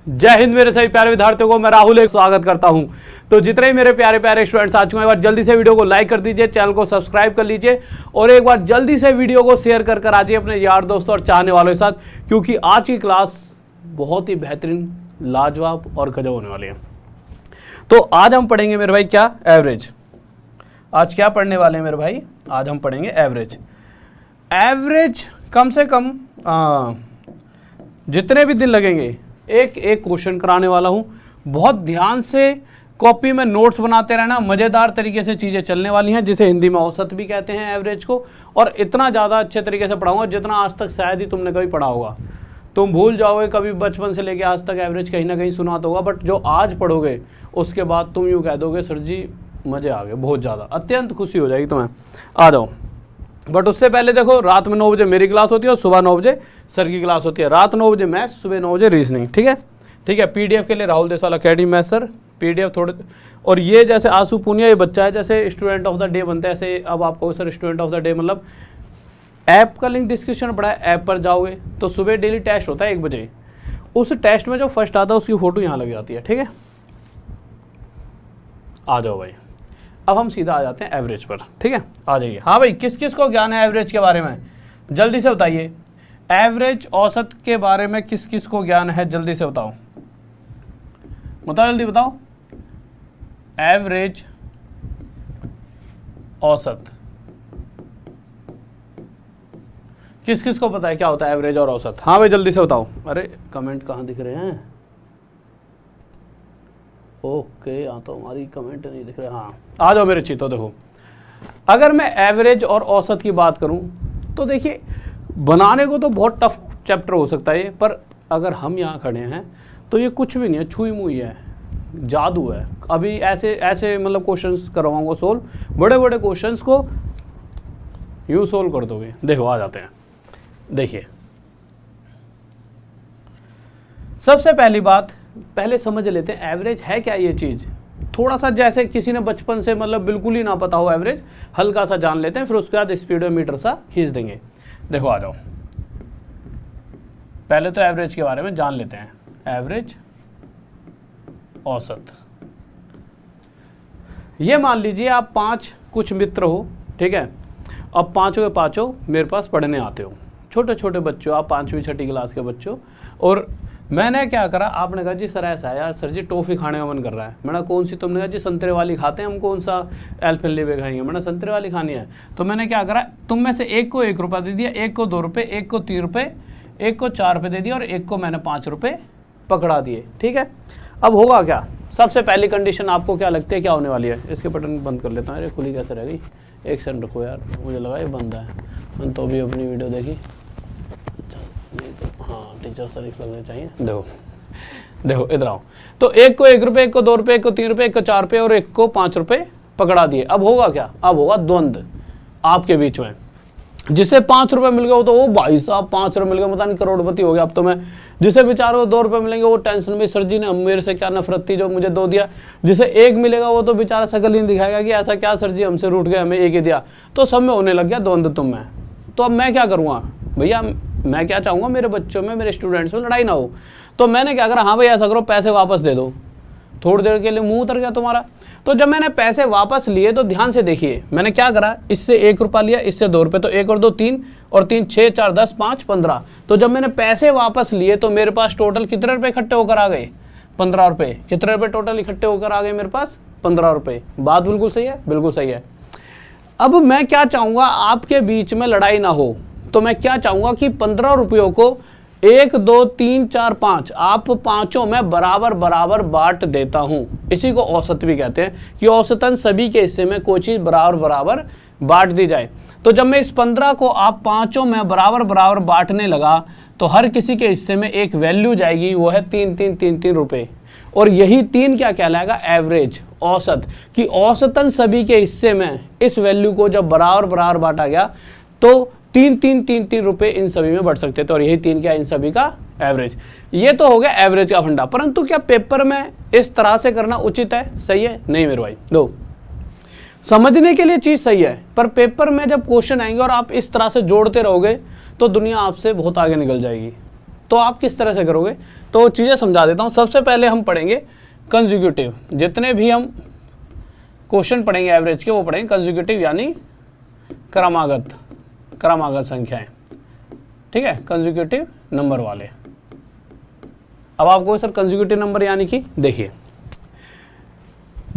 जय हिंद मेरे सभी प्यारे विद्यार्थियों को मैं राहुल एक स्वागत करता हूं। तो जितने ही मेरे प्यारे प्यारे स्टूडेंट्स आ चुके हैं, एक बार जल्दी से वीडियो को लाइक कर दीजिए, चैनल को सब्सक्राइब कर लीजिए और एक बार जल्दी से वीडियो को शेयर कर आ जाइए अपने यार दोस्तों और चाहने वालों के साथ, क्योंकि आज की क्लास बहुत ही बेहतरीन, लाजवाब और गजब होने वाली है। तो आज हम पढ़ेंगे मेरे भाई क्या, एवरेज। आज क्या पढ़ने वाले हैं मेरे भाई, आज हम पढ़ेंगे एवरेज। एवरेज कम से कम जितने भी दिन लगेंगे एक एक क्वेश्चन कराने वाला हूं। बहुत ध्यान से कॉपी में नोट्स बनाते रहना, मज़ेदार तरीके से चीज़ें चलने वाली हैं, जिसे हिंदी में औसत भी कहते हैं एवरेज को। और इतना ज़्यादा अच्छे तरीके से पढ़ाऊंगा जितना आज तक शायद ही तुमने कभी पढ़ा होगा। तुम भूल जाओगे कभी, बचपन से लेके आज तक एवरेज कहीं ना कहीं सुना तो होगा, बट जो आज पढ़ोगे उसके बाद तुम यूँ कह दोगे सर जी मज़े आ गए, बहुत ज़्यादा, अत्यंत खुशी हो जाएगी तुम्हें। आ जाओ। बट उससे पहले देखो, रात में 9 बजे मेरी क्लास होती है और सुबह 9 बजे सर की क्लास होती है। रात 9 बजे मैथ्स, सुबह 9 बजे रीजनिंग, ठीक है। ठीक है, पीडीएफ के लिए राहुल देसाल अकेडमी में सर पीडीएफ थोड़े। और ये जैसे आंसू पुनिया ये बच्चा है, जैसे स्टूडेंट ऑफ द डे बनता है, ऐसे अब आपको sir student of the day मतलब ऐप का लिंक डिस्क्रिप्शन पड़ा है, ऐप पर जाओगे तो सुबह डेली टेस्ट होता है 1 बजे। उस टेस्ट में जो फर्स्ट आता है उसकी फ़ोटो यहाँ लग जाती है, ठीक है। आ जाओ भाई, अब हम सीधा आ जाते हैं एवरेज पर, ठीक है। आ जाइए। हाँ भाई, किस किस को ज्ञान है एवरेज के बारे में, जल्दी से बताइए। एवरेज औसत के बारे में किस किस को ज्ञान है, जल्दी से बताओ, बताओ जल्दी बताओ। एवरेज औसत किस किस को पता है क्या होता है एवरेज और औसत? हाँ भाई जल्दी से बताओ। अरे कमेंट कहाँ दिख रहे हैं? ओके, यहाँ तो हमारी कमेंट नहीं दिख रहे। हाँ आ जाओ मेरे चीतो। देखो, अगर मैं एवरेज और औसत की बात करूं तो देखिए, बनाने को तो बहुत टफ चैप्टर हो सकता है ये, पर अगर हम यहाँ खड़े हैं तो ये कुछ भी नहीं है, छुई मुई है, जादू है। अभी ऐसे ऐसे मतलब क्वेश्चंस करवाऊंगा सोल्व, बड़े बड़े क्वेश्चंस को यूँ सोल्व कर दोगे। देखो आ जाते हैं। देखिए, सबसे पहली बात पहले समझ लेते हैं एवरेज है क्या ये चीज़। थोड़ा सा जैसे किसी ने बचपन से मतलब बिल्कुल ही ना पता हो एवरेज, हल्का सा जान लेते हैं, फिर उसके बाद स्पीडोमीटर सा खींच देंगे। देखो आ जाओ, पहले तो एवरेज के बारे में जान लेते हैं। एवरेज, औसत। ये मान लीजिए आप 5 कुछ मित्र हो, ठीक है। अब पाँचों के पाँचों मेरे पास पढ़ने आते हो, छोटे छोटे बच्चों, आप 5वीं 6ठी क्लास के बच्चों। और मैंने क्या करा, आपने कहा जी सर ऐसा है यार, सर जी टॉफ़ी खाने का मन कर रहा है। मैंने कौन सी? तुमने कहा जी संतरे वाली खाते हैं हम, कौन सा एल्पेनलीबे खाएंगे? मैंने संतरे वाली खानी है। तो मैंने क्या करा, तुम में से एक को 1 रुपया दे दिया, एक को 2 रुपये, एक को 3 रुपये, एक को 4 रुपये दे दिया और एक को मैंने 5 रुपये पकड़ा दिए, ठीक है। अब होगा क्या? सबसे पहली कंडीशन आपको क्या लगती है क्या होने वाली है? इसके बटन बंद कर लेता हूँ। अरे खुली कैसे रह गई? एक सेकंड रखो यार, मुझे लगा ये बंद है। मैंने तो भी अपनी वीडियो देखी। अच्छा नहीं तो हाँ, टीचर शरीफ लगने चाहिए। देखो देखो इधर आओ। तो एक को 1 रुपये, एक को 2 रुपये, एक को 3 रुपये, एक को 4 रुपये और एक को 5 रुपये पकड़ा दिए। अब होगा क्या? अब होगा द्वंद्व आपके बीच में। जिसे 5 रुपये मिल गए वो तो ओ भाई साहब 5 रुपये मिल गए, पता नहीं करोड़पति हो गया अब तो मैं। जिसे बेचारों को 2 रुपये मिलेंगे वो टेंशन में, सर जी ने मेरे से क्या नफरत थी जो मुझे 2 दिया। जिसे 1 मिलेगा वो तो बेचारा शकल ही दिखाएगा कि ऐसा क्या सर जी हमसे रूठ गए, हमें 1 ही दिया। तो सब में होने लग गया द्वंद्व तुम में। तो अब मैं क्या करूँगा भैया, मैं क्या चाहूँगा मेरे बच्चों में, मेरे स्टूडेंट्स में लड़ाई ना हो। तो मैंने क्या करा, हाँ भाई ऐसा करो, पैसे वापस दे दो। थोड़ी देर के लिए मुंह उतर गया तुम्हारा। तो जब मैंने पैसे वापस लिए तो ध्यान से देखिए, मैंने क्या करा, इससे 1 रुपया लिया, इससे 2 रुपये, तो 1 और 2 3 और 3 6 4 10 5 15। तो जब मैंने पैसे वापस लिए तो मेरे पास टोटल कितने रुपये इकट्ठे होकर आ गए? 15 रुपये। कितने रुपये टोटल इकट्ठे होकर आ गए मेरे पास? 15 रुपये। बात बिल्कुल सही है, बिल्कुल सही है। अब मैं क्या चाहूँगा, आपके बीच में लड़ाई ना हो, तो मैं क्या चाहूँगा कि 15 रुपयों को 1 2 3 4 5 आप पाँचों में बराबर बराबर बांट देता हूँ। इसी को औसत भी कहते हैं कि औसतन सभी के हिस्से में कोई चीज़ बराबर बराबर बांट दी जाए। तो जब मैं इस 15 को आप पाँचों में बराबर बराबर बांटने लगा तो हर किसी के हिस्से में एक वैल्यू जाएगी, वो है 3 रुपये। और यही 3 क्या कहलाएगा? एवरेज, औसत। कि औसतन सभी के हिस्से में इस वैल्यू को जब बराबर बराबर बांटा गया तो 3 रुपये इन सभी में बढ़ सकते थे, और यही 3 क्या इन सभी का एवरेज। ये तो हो गया एवरेज का फंडा। परंतु क्या पेपर में इस तरह से करना उचित है, सही है? नहीं मेरे भाई। दो समझने के लिए चीज़ सही है, पर पेपर में जब क्वेश्चन आएंगे और आप इस तरह से जोड़ते रहोगे तो दुनिया आपसे बहुत आगे निकल जाएगी। तो आप किस तरह से करोगे, तो चीज़ें समझा देता हूँ। सबसे पहले हम पढ़ेंगे कंसेक्यूटिव, जितने भी हम क्वेश्चन पढ़ेंगे एवरेज के वो पढ़ेंगे कंसेक्यूटिव यानी क्रमागत संख्याएं, ठीक है, कंसेक्यूटिव नंबर वाले। अब आपको सर कंसेक्यूटिव नंबर यानी कि देखिए,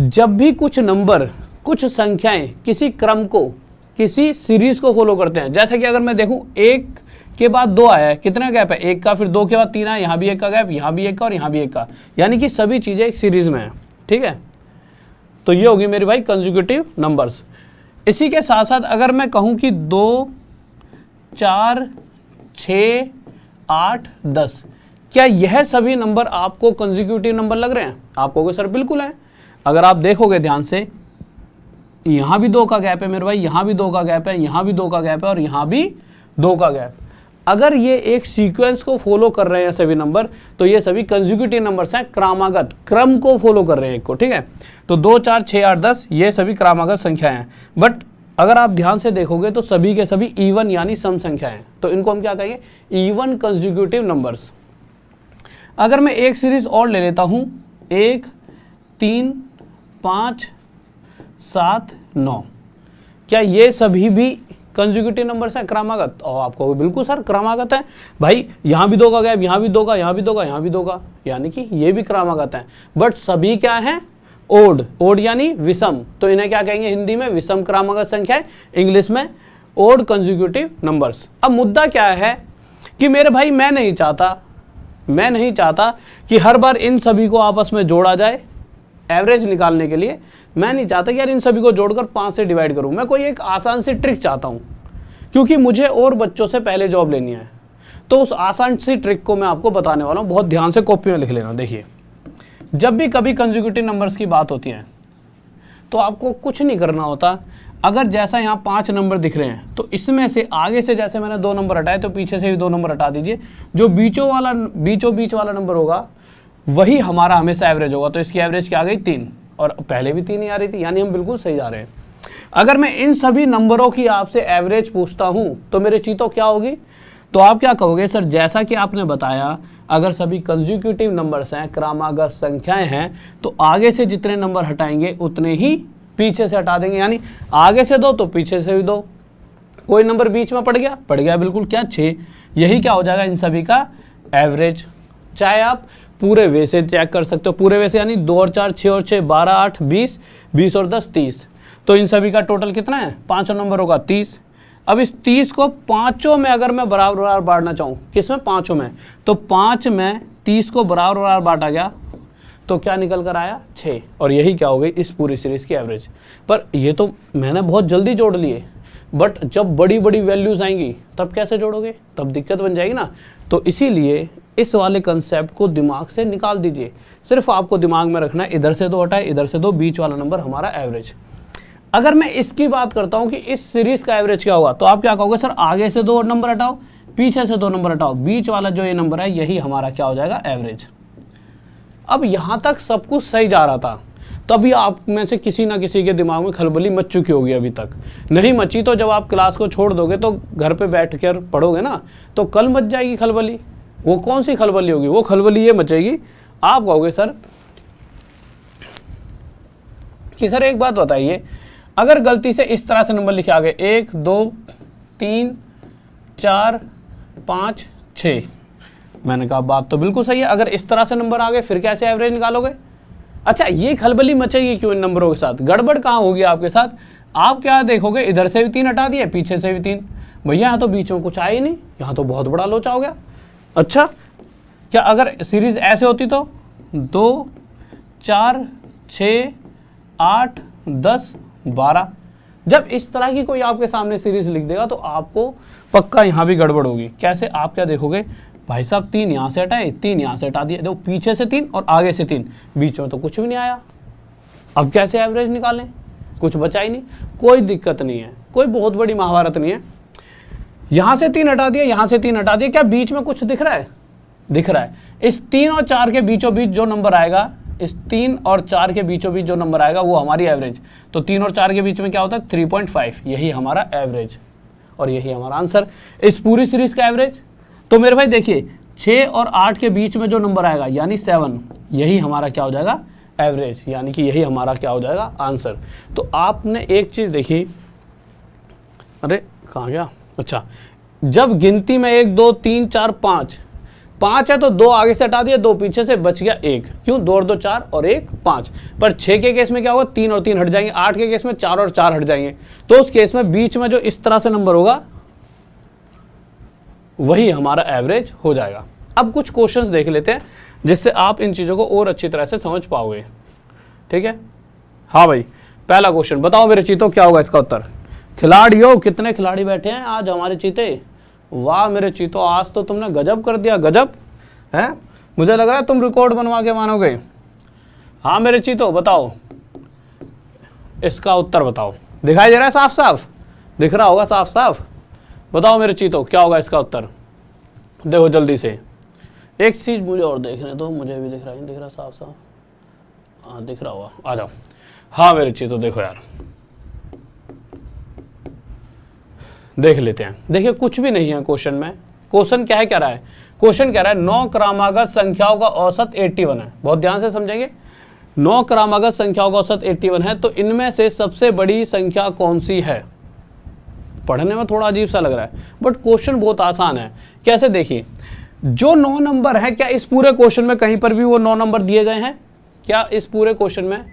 जब भी कुछ नंबर, कुछ संख्याएं किसी क्रम को, किसी सीरीज को फॉलो करते हैं, जैसे कि अगर मैं देखूं 1 के बाद 2 आया है, कितना गैप है 1 का, फिर 2 के बाद 3 आया, यहाँ भी 1 का गैप, यहाँ भी 1 का और यहाँ भी 1 का, यानी कि सभी चीज़ें एक सीरीज में है, ठीक है। तो ये होगी मेरी भाई कंसेक्यूटिव नंबर्स। इसी के साथ साथ अगर मैं कहूँ कि 2, 4, 6, 8, 10, क्या यह सभी नंबर आपको कंसेक्यूटिव नंबर लग रहे हैं? आप कहोगे सर बिल्कुल है। अगर आप देखोगे ध्यान से, यहाँ भी 2 का गैप है मेरे भाई, यहाँ भी 2 का गैप है, यहाँ भी 2 का गैप है और यहाँ भी 2 का गैप। अगर ये एक सीक्वेंस को फॉलो कर रहे हैं सभी नंबर, तो ये सभी कंसेक्यूटिव नंबर्स हैं, क्रमागत, क्रम को फॉलो कर रहे हैं एक को, ठीक है। तो 2, 4, 6, 8, 10 ये सभी क्रमागत संख्याएं हैं। बट अगर आप ध्यान से देखोगे तो सभी के सभी इवन यानी सम संख्याएं हैं, तो इनको हम क्या कहेंगे? Even consecutive numbers. अगर मैं एक सीरीज और ले लेता हूँ, 1, 3, 5, 7, 9, क्या ये सभी भी कंसेक्यूटिव नंबर्स हैं, क्रमागत? और आपको बिल्कुल सर क्रमागत है भाई, यहाँ भी 2 का गैप, यहाँ भी 2 का, यहाँ भी 2 का, यहाँ भी 2 का, यानी कि ये भी क्रमागत है। बट सभी क्या हैं? ओड, ओड यानी विषम, तो इन्हें क्या कहेंगे हिंदी में? विषम क्रमागत संख्याएं, इंग्लिश में ओड कंसेक्यूटिव नंबर्स। अब मुद्दा क्या है कि मेरे भाई मैं नहीं चाहता कि हर बार इन सभी को आपस में जोड़ा जाए एवरेज निकालने के लिए। मैं नहीं चाहता कि यार इन सभी को जोड़कर 5 से डिवाइड करूं। मैं कोई एक आसान सी ट्रिक चाहता हूं, क्योंकि मुझे और बच्चों से पहले जॉब लेनी है। तो उस आसान सी ट्रिक को मैं आपको बताने वाला हूं, बहुत ध्यान से कॉपी में लिख लेना। देखिए, जब भी कभी कंसेक्यूटिव नंबर्स की बात होती है तो आपको कुछ नहीं करना होता। अगर जैसा यहाँ 5 नंबर दिख रहे हैं, तो इसमें से आगे से जैसे मैंने 2 नंबर हटाए, तो पीछे से भी 2 नंबर हटा दीजिए। जो बीच वाला नंबर होगा वही हमारा हमेशा एवरेज होगा। तो इसकी एवरेज क्या आ गई? 3, और पहले भी 3 ही आ रही थी, यानी हम बिल्कुल सही जा रहे हैं। अगर मैं इन सभी नंबरों की आपसे एवरेज पूछता हूं तो मेरे चीतों क्या होगी? तो आप क्या कहोगे? सर जैसा कि आपने बताया, अगर सभी कंसेक्यूटिव नंबर्स हैं, क्रमागत संख्याएं हैं, तो आगे से जितने नंबर हटाएंगे उतने ही पीछे से हटा देंगे, यानी आगे से 2 तो पीछे से भी 2। कोई नंबर बीच में पड़ गया बिल्कुल, क्या? 6। यही क्या हो जाएगा? इन सभी का एवरेज। चाहे आप पूरे वे से चेक कर सकते हो, पूरे वे से यानी 2 और 4, 6 और 6, 12, 8, 20, 20 और 10, 30। तो इन सभी का टोटल कितना है? 5 नंबर होगा 30। अब इस 30 को 5 में अगर मैं बराबर बांटना चाहूँ, किसमें? 5 में, तो 5 में 30 को बराबर बांटा गया तो क्या निकल कर आया? 6। और यही क्या हो गई? इस पूरी सीरीज की एवरेज। पर ये तो मैंने बहुत जल्दी जोड़ लिए, बट जब बड़ी बड़ी वैल्यूज आएंगी तब कैसे जोड़ोगे? तब दिक्कत बन जाएगी ना। तो इसीलिए इस वाले कंसेप्ट को दिमाग से निकाल दीजिए। सिर्फ आपको दिमाग में रखना है, इधर से 2 हटाए, इधर से 2, बीच वाला नंबर हमारा एवरेज। अगर मैं इसकी बात करता हूं कि इस सीरीज का एवरेज क्या होगा, तो आप क्या कहोगे? सर आगे से 2 नंबर हटाओ, पीछे से 2 नंबर हटाओ, बीच वाला जो ये नंबर है यही हमारा क्या हो जाएगा? एवरेज। अब यहां तक सब कुछ सही जा रहा था, तभी आप में से किसी ना किसी के दिमाग में खलबली मच चुकी होगी। अभी तक नहीं मची तो जब आप क्लास को छोड़ दोगे तो घर पे बैठ कर पढ़ोगे ना, तो कल मच जाएगी खलबली। वो कौन सी खलबली होगी? वो खलबली ये मचेगी, आप कहोगे सर कि सर एक बात बताइए, अगर गलती से इस तरह से नंबर लिखे आ गए 1, 2, 3, 4, 5, 6, मैंने कहा बात तो बिल्कुल सही है। अगर इस तरह से नंबर आ गए फिर कैसे एवरेज निकालोगे? अच्छा, ये खलबली मचेगी क्यों इन नंबरों के साथ? गड़बड़ कहाँ होगी आपके साथ? आप क्या देखोगे? इधर से भी 3 हटा दिए, पीछे से भी 3। भैया यहाँ तो बीच में कुछ आया ही नहीं, यहाँ तो बहुत बड़ा लोचा हो गया। अच्छा, क्या अगर सीरीज ऐसे होती तो 2, 4, 6, 8, 10, 12। जब इस तरह की कोई आपके सामने सीरीज लिख देगा तो आपको पक्का यहाँ भी गड़बड़ होगी। कैसे? आप क्या देखोगे? भाई साहब 3 यहाँ से हटाए, 3 यहाँ से हटा दिए, देखो पीछे से 3 और आगे से 3, बीच में तो कुछ भी नहीं आया। अब कैसे एवरेज निकालें? कुछ बचा ही नहीं। कोई दिक्कत नहीं है, कोई बहुत बड़ी महाभारत नहीं है। यहाँ से 3 हटा दिया, यहाँ से 3 हटा दिया, क्या बीच में कुछ दिख रहा है? दिख रहा है। इस 3 और 4 के बीचों बीच जो नंबर आएगा, इस 3 और 4 के बीचों बीच जो नंबर आएगा वो हमारी एवरेज। तो 3 और 4 के बीच में क्या होता है? 3.5, यही हमारा एवरेज और यही हमारा आंसर। इस पूरी सीरीज का एवरेज। तो मेरे भाई देखिए, 6 और 8 के बीच में जो नंबर आएगा यानी 7, यही हमारा क्या हो जाएगा एवरेज, यानी कि यही हमारा क्या हो जाएगा आंसर। तो आपने एक चीज़ देखी, अरे कहाँ गया, अच्छा, जब गिनती में 1 2 3 4 5 है तो 2 आगे से हटा दिया, 2 पीछे से, बच गया 1, क्यों 2 और 2 4 और 1 5। पर 6 के केस में क्या होगा 3 और 3 हट जाएंगे, 8 के केस में 4 और 4 हट जाएंगे। तो उस केस में बीच में जो इस तरह से नंबर होगा वही हमारा एवरेज हो जाएगा। अब कुछ क्वेश्चंस देख लेते हैं जिससे आप इन चीज़ों को और अच्छी तरह से समझ पाओगे, ठीक है। हाँ भाई, पहला क्वेश्चन बताओ मेरे चीतों क्या होगा इसका उत्तर। खिलाड़ियों, कितने खिलाड़ी बैठे हैं आज हमारे चीते, वाह मेरे चीतों, आज तो तुमने गजब कर दिया, गजब है, मुझे लग रहा है तुम रिकॉर्ड बनवा के मानोगे। हाँ मेरे चीतों बताओ इसका उत्तर, बताओ, दिखाई दे रहा है साफ साफ, दिख रहा होगा साफ साफ, बताओ मेरे चीतों क्या होगा इसका उत्तर। देखो जल्दी से, एक चीज मुझे और देखने दो, मुझे भी दिख रहा है, दिख रहा साफ साफ, हाँ दिख रहा होगा, आ जाओ। हाँ मेरे चीतों देखो यार, देख लेते हैं। देखिए कुछ भी नहीं है क्वेश्चन में, क्वेश्चन क्या है, कह रहा है, क्वेश्चन कह रहा है 9 क्रमागत संख्याओं का औसत 81 है। बहुत ध्यान से समझेंगे, 9 क्रमागत संख्याओं का औसत 81 है, तो इनमें से सबसे बड़ी संख्या कौन सी है। पढ़ने में थोड़ा अजीब सा लग रहा है बट क्वेश्चन बहुत आसान है। कैसे, देखिए जो 9 नंबर है, क्या इस पूरे क्वेश्चन में कहीं पर भी वो 9 नंबर दिए गए हैं, क्या इस पूरे क्वेश्चन में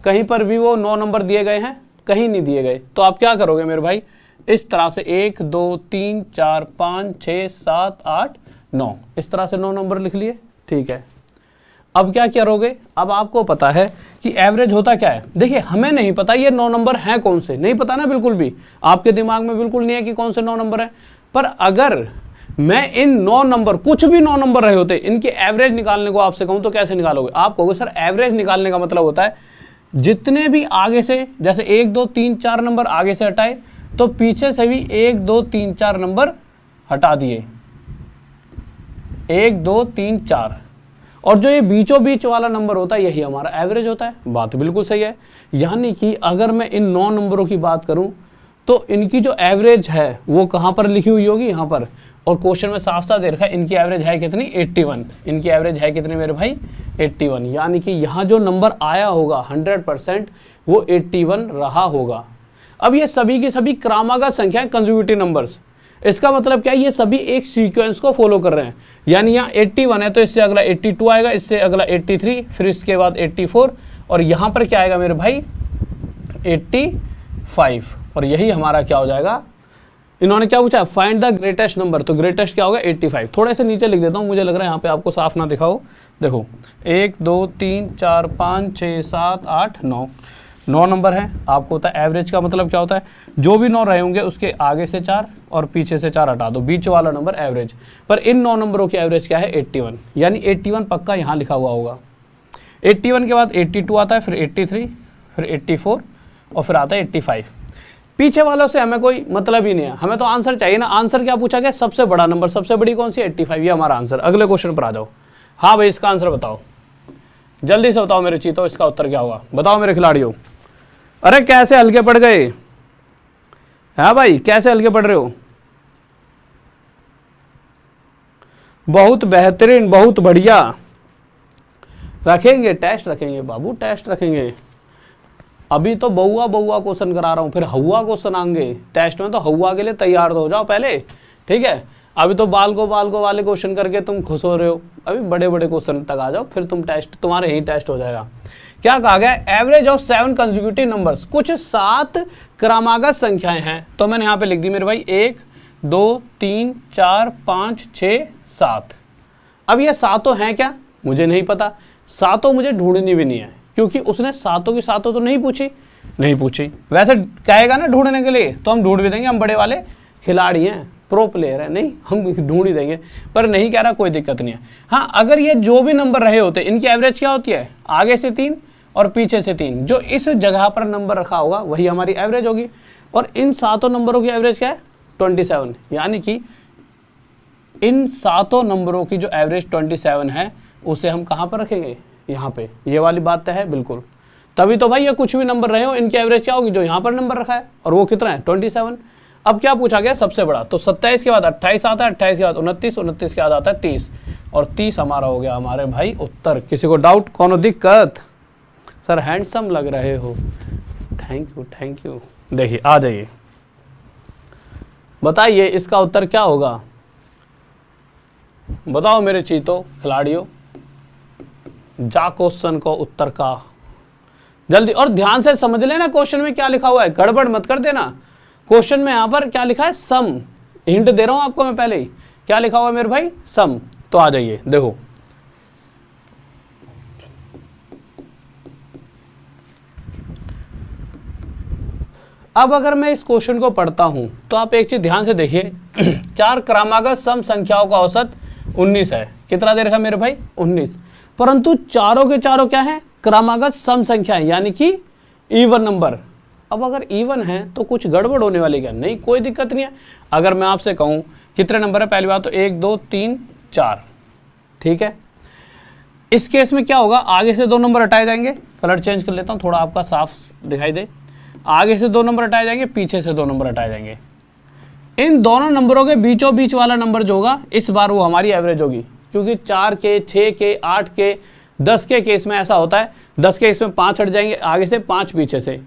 कहीं पर भी वो 9 नंबर दिए गए हैं, कहीं नहीं दिए गए। तो आप क्या करोगे मेरे भाई, इस तरह से 1 2 3 4 5 6 7 8 9, इस तरह से 9 नंबर लिख लिए, ठीक है। अब क्या करोगे, अब आपको पता है कि एवरेज होता क्या है। देखिए हमें नहीं पता ये 9 नंबर हैं कौन से, नहीं पता ना, बिल्कुल भी आपके दिमाग में बिल्कुल नहीं है कि कौन से 9 नंबर है। पर अगर मैं इन 9 नंबर, कुछ भी 9 नंबर रहे होते, इनकी एवरेज निकालने को आपसे कहूं तो कैसे निकालोगे। आप कहोगे सर एवरेज निकालने का मतलब होता है जितने भी आगे से, जैसे 1 2 3 4 नंबर आगे से हटाए तो पीछे से भी 1 2 3 4 नंबर हटा दिए, 1 2 3 4, और जो ये बीचों बीच वाला नंबर होता है यही हमारा एवरेज होता है। बात बिल्कुल सही है। यानी कि अगर मैं इन 9 नंबरों की बात करूं तो इनकी जो एवरेज है वो कहां पर लिखी हुई होगी, यहां पर। और क्वेश्चन में साफ साफ दे रखा है इनकी एवरेज है कितनी, 81। इनकी एवरेज है कितनी मेरे भाई, 81। यानी कि यहाँ जो नंबर आया होगा 100% वो 81 रहा होगा। अब ये सभी की सभी क्रमागत संख्या है, कंसेक्यूटिव नंबर्स। इसका मतलब क्या है, ये सभी एक सीक्वेंस को फॉलो कर रहे हैं। यानी यहाँ 81 है तो इससे अगला 82 आएगा, इससे अगला 83, फिर इसके बाद 84, और यहाँ पर क्या आएगा मेरे भाई 85, और यही हमारा क्या हो जाएगा। इन्होंने क्या पूछा, फाइंड द ग्रेटेस्ट नंबर, तो ग्रेटेस्ट क्या होगा 85। थोड़े से नीचे लिख देता हूँ, मुझे लग रहा है यहाँ पे आपको साफ ना दिखाओ। देखो 1 2 3 4 5 6 7 8 9 नंबर है। आपको होता है एवरेज का मतलब क्या होता है, जो भी 9 रहे होंगे उसके आगे से 4 और पीछे से 4 हटा दो, बीच वाला नंबर एवरेज। पर इन 9 नंबरों की एवरेज क्या है 81, यानी 81 पक्का यहाँ लिखा हुआ होगा। 81 के बाद 82 आता है, फिर 83, फिर 84 और फिर आता है 85। पीछे वालों से हमें कोई मतलब ही नहीं है, हमें तो आंसर चाहिए ना। आंसर क्या पूछा गया, सबसे बड़ा नंबर, सबसे बड़ी कौन सी 85, ये हमारा आंसर। अगले क्वेश्चन पर आ जाओ। हाँ भाई इसका आंसर बताओ, जल्दी से बताओ मेरे चीतों, इसका उत्तर क्या होगा, बताओ मेरे खिलाड़ियों। अरे कैसे हल्के पड़ गए, हाँ भाई कैसे हल्के पड़ रहे हो, बहुत बेहतरीन, बहुत बढ़िया। रखेंगे टेस्ट, रखेंगे बाबू टेस्ट रखेंगे। अभी तो बउआ बउआ क्वेश्चन करा रहा हूँ, फिर हवा क्वेश्चन आएंगे टेस्ट में, तो हवा के लिए तैयार तो हो जाओ पहले, ठीक है। अभी तो बाल को वाले क्वेश्चन करके तुम खुश हो रहे हो, अभी बड़े बड़े क्वेश्चन तक आ जाओ, फिर तुम टेस्ट, तुम्हारे ही टेस्ट हो जाएगा। क्या कहा गया, एवरेज ऑफ 7 कंसेक्यूटिव नंबर्स, कुछ 7 क्रमागत संख्याएं हैं। तो मैंने यहाँ पे लिख दी मेरे भाई 1 2 3 4 5 6 7। अब ये सातों हैं क्या, मुझे नहीं पता, सातों मुझे ढूंढनी भी नहीं है, क्योंकि उसने सातों की सातों तो नहीं पूछी। वैसे कहेगा ना ढूंढने के लिए तो हम ढूंढ भी देंगे, हम बड़े वाले खिलाड़ी हैं, प्रो प्लेयर है, नहीं हम ढूंढ ही देंगे। पर नहीं कह रहा, कोई दिक्कत नहीं है। हाँ अगर ये जो भी नंबर रहे होते, इनकी एवरेज क्या होती है, आगे से 3 और पीछे से 3, जो इस जगह पर नंबर रखा होगा वही हमारी एवरेज होगी। और इन सातों नंबरों की एवरेज क्या है 27, यानी कि इन सातों नंबरों की जो एवरेज 27 है उसे हम कहाँ पर रखेंगे, यहाँ पे। ये वाली बात तो है बिल्कुल, तभी तो भाई ये कुछ भी नंबर रहे हो इनकी एवरेज क्या होगी, जो यहाँ पर नंबर रखा है, और वो कितना है 27। अब क्या पूछा गया, सबसे बड़ा, तो 27 के बाद 28 आता है, 28 के बाद 29, 29 के बाद आता है 30। और 30 हमारा हो गया हमारे भाई उत्तर। किसी को डाउट, कोनो दिक्कत? सर हैंडसम लग रहे हो, थैंक यू थैंक यू। देखिए आ जाइए, बताइए इसका उत्तर क्या होगा, बताओ मेरे चीतों खिलाड़ियों, जा क्वेश्चन को उत्तर का जल्दी। और ध्यान से समझ लेना क्वेश्चन में क्या लिखा हुआ है, गड़बड़ मत कर देना। क्वेश्चन में यहां पर क्या लिखा है, सम। हिंट दे रहा हूं आपको मैं पहले ही, क्या लिखा हुआ है मेरे भाई, सम। तो आ जाइए देखो, अब अगर मैं इस क्वेश्चन को पढ़ता हूं तो आप एक चीज ध्यान से देखिए, 4 क्रमागत सम संख्याओं का औसत 19 है। कितना दे रखा मेरे भाई, 19। परंतु चारों के चारों क्या है, क्रमागत सम संख्याएं, यानी कि इवन नंबर। अब अगर इवन है तो कुछ गड़बड़ होने वाली क्या, नहीं कोई दिक्कत नहीं है। अगर मैं आपसे कहूं कितने नंबर है, पहली बात तो 1 2 3 4, ठीक है। इस केस में क्या होगा, आगे से 2 नंबर हटाए जाएंगे, कलर चेंज कर लेता हूं थोड़ा आपका साफ दिखाई दे। आगे से 2 नंबर हटाए जाएंगे, पीछे से 2 नंबर हटाए जाएंगे। इन दोनों नंबरों के बीचों बीच वाला नंबर जो होगा इस बार वो हमारी एवरेज होगी, क्योंकि 4 के 6 के 8 के 10 के केस में ऐसा होता है, 10 के केस में 5 हट जाएंगे आगे से, 5 पीछे से,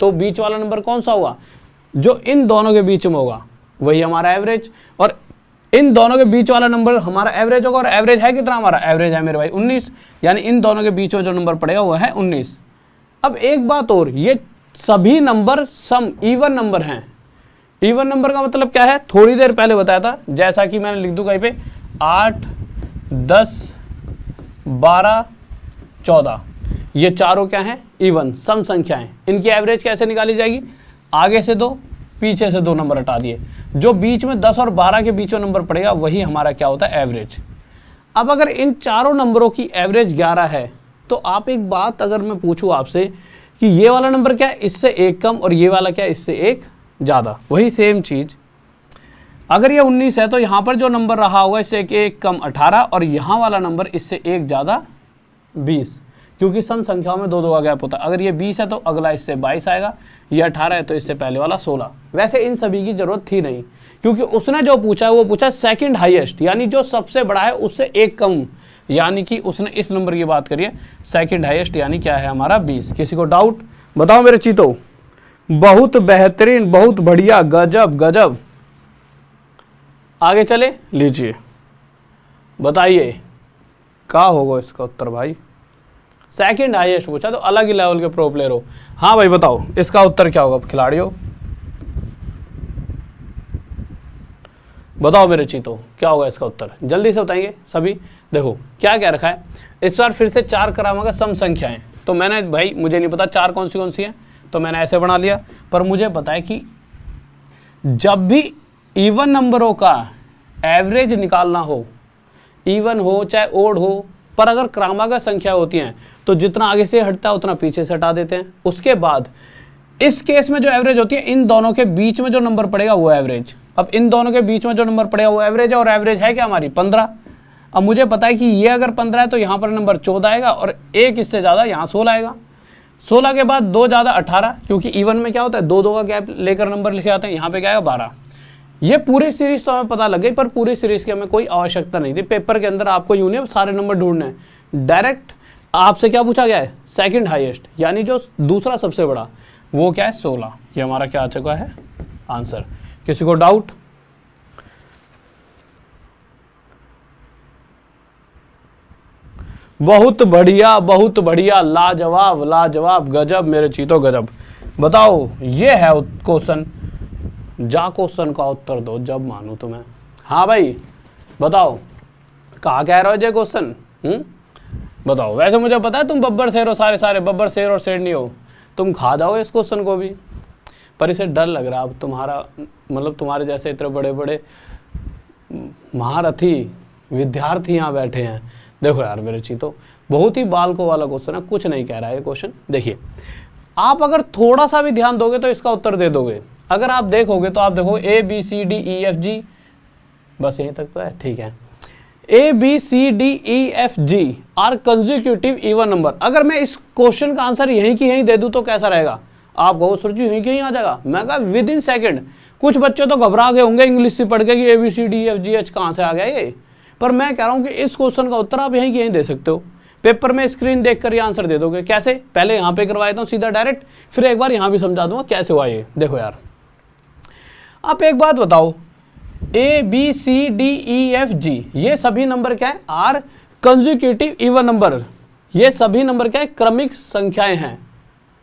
तो बीच वाला नंबर कौन सा हुआ, जो इन दोनों के बीच में होगा वही हमारा एवरेज। और इन दोनों के बीच वाला नंबर हमारा एवरेज होगा, और एवरेज है कितना हमारा, एवरेज है मेरे भाई 19, यानी इन दोनों के बीच में जो नंबर पड़ेगा वो है 19। अब एक बात और, ये सभी नंबर सम इवन नंबर हैं। इवन नंबर का मतलब क्या है, थोड़ी देर पहले बताया था, जैसा कि मैंने लिख दूं कहीं पे 8 10 12 14, ये चारों क्या हैं, इवन सम संख्याएं। इनकी एवरेज कैसे निकाली जाएगी, आगे से 2 पीछे से 2 नंबर हटा दिए, जो बीच में 10 और 12 के बीच में नंबर पड़ेगा वही हमारा क्या होता है, एवरेज। अब अगर इन चारों नंबरों की एवरेज 11 है तो आप एक बात अगर मैं पूछूं आपसे कि ये वाला नंबर क्या है, इससे 1 कम, और ये वाला क्या है, इससे 1 ज़्यादा, वही सेम चीज़। अगर ये 19 है तो यहाँ पर जो नंबर रहा होगा इससे 1 कम 18, और यहाँ वाला नंबर इससे 1 ज़्यादा 20, क्योंकि सम संख्याओं में 2 का गैप होता है। अगर ये 20 है तो अगला इससे 22 आएगा, ये 18 है तो इससे पहले वाला 16। वैसे इन सभी की जरूरत थी नहीं, क्योंकि उसने जो पूछा है वो पूछा सेकंड हाईएस्ट, यानी जो सबसे बड़ा है उससे 1 कम, यानी कि उसने इस नंबर की बात करी है, सेकंड हाईएस्ट, यानी क्या है हमारा 20। किसी को डाउट, बताओ मेरे चीतों, बहुत बेहतरीन, बहुत बढ़िया, गजब गजब। आगे चले, लीजिए बताइए क्या होगा इसका उत्तर भाई, सेकंड हाईएस्ट पूछा तो अलग ही लेवल के प्रो प्लेयर हो। हाँ भाई बताओ इसका उत्तर क्या होगा खिलाड़ियों, बताओ मेरे चीतों क्या होगा इसका उत्तर, जल्दी से बताएंगे सभी। देखो क्या क्या रखा है, इस बार फिर से 4 क्रमागत सम संख्याएं। तो मैंने भाई, मुझे नहीं पता 4 कौन सी हैं, तो मैंने ऐसे बना लिया, पर मुझे पता है कि जब भी इवन नंबरों का एवरेज निकालना हो, इवन हो चाहे ओड हो, पर अगर क्रमागत संख्या होती हैं तो जितना आगे से हटता है उतना पीछे से हटा देते हैं। उसके बाद इस केस में जो एवरेज होती है, इन दोनों के बीच में जो नंबर पड़ेगा वो एवरेज। अब इन दोनों के बीच में जो नंबर पड़ेगा वो एवरेज है, और एवरेज है क्या हमारी 15। अब मुझे पता है कि ये अगर 15 है तो यहाँ पर नंबर 14 आएगा, और 1 इससे ज़्यादा यहाँ 16 आएगा। 16 के बाद 2 ज़्यादा 18, क्योंकि इवन में क्या होता है 2 का गैप लेकर नंबर लिखे आते हैं, यहाँ पे क्या आएगा 12। ये पूरी सीरीज तो हमें पता लग गई, पर पूरी सीरीज की हमें कोई आवश्यकता नहीं थी। पेपर के अंदर आपको यूं नहीं सारे नंबर ढूंढने हैं, डायरेक्ट आपसे क्या पूछा गया है, सेकंड हाईएस्ट, यानी जो दूसरा सबसे बड़ा वो क्या है 16। ये हमारा क्या आ चुका है आंसर। किसी को डाउट, बहुत बढ़िया बहुत बढ़िया, लाजवाब लाजवाब, गजब मेरे चीतों गजब। बताओ ये है क्वेश्चन, जा क्वेश्चन का उत्तर दो जब मानू तुम्हें। हाँ भाई बताओ कहाँ कह रहे हो ये क्वेश्चन, बताओ। वैसे मुझे पता है तुम बब्बर शेर हो, सारे बब्बर शेर और शेरनी हो, तुम खा जाओ इस क्वेश्चन को भी, पर इसे डर लग रहा है। अब तुम्हारा मतलब तुम्हारे जैसे इतने बड़े बड़े महारथी विद्यार्थी यहाँ बैठे हैं। देखो यार मेरे चीतों, बहुत ही बालकों वाला क्वेश्चन है, कुछ नहीं कह रहा है ये क्वेश्चन। देखिए आप अगर थोड़ा सा भी ध्यान दोगे तो इसका उत्तर दे दोगे। अगर आप देखोगे तो आप देखो ABCDEFG, बस यहीं तक तो है, ठीक है। ABCDEFG are consecutive even number. अगर मैं इस क्वेश्चन का आंसर यहीं की यहीं दे दूं तो कैसा रहेगा, आप कहो सर जी यहीं की यहीं आ जाएगा, मैं कहा विद इन सेकेंड। कुछ बच्चे तो घबरा गए होंगे इंग्लिश से पढ़ के कि ABCDEFGH कहाँ से आ गया ये, पर मैं कह रहा हूँ कि इस क्वेश्चन का उत्तर आप यहीं के यहीं दे सकते हो, पेपर में स्क्रीन देखकर ये आंसर दे दोगे। कैसे? पहले यहाँ पे करवा देता हूँ सीधा डायरेक्ट, फिर एक बार यहाँ भी समझा दूंगा कैसे हुआ ये। देखो यार, आप एक बात बताओ, A B C D E F G ये सभी नंबर क्या है? Are consecutive even number. ये सभी नंबर क्या है? क्रमिक संख्याएं हैं,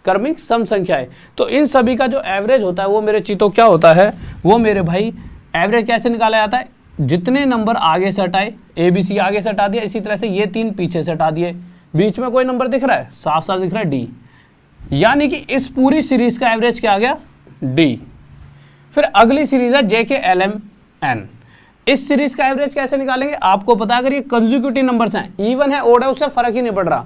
क्रमिक सम संख्याएं। तो इन सभी का जो एवरेज होता है वो मेरे चीतों क्या होता है? वो मेरे भाई एवरेज कैसे निकाला जाता है? जितने नंबर आगे से हटाए, ए बी सी आगे से हटा दिया, इसी तरह से ये 3 पीछे से हटा दिए, बीच में कोई नंबर दिख रहा है? साफ साफ दिख रहा है डी, यानी कि इस पूरी सीरीज का एवरेज क्या आ गया? डी। फिर अगली सीरीज है जे के एल एम एन। इस सीरीज का एवरेज कैसे निकालेंगे? आपको पता है अगर ये कंसेक्यूटिव नंबर्स हैं, इवन है ओड है, उससे फर्क ही नहीं पड़ रहा,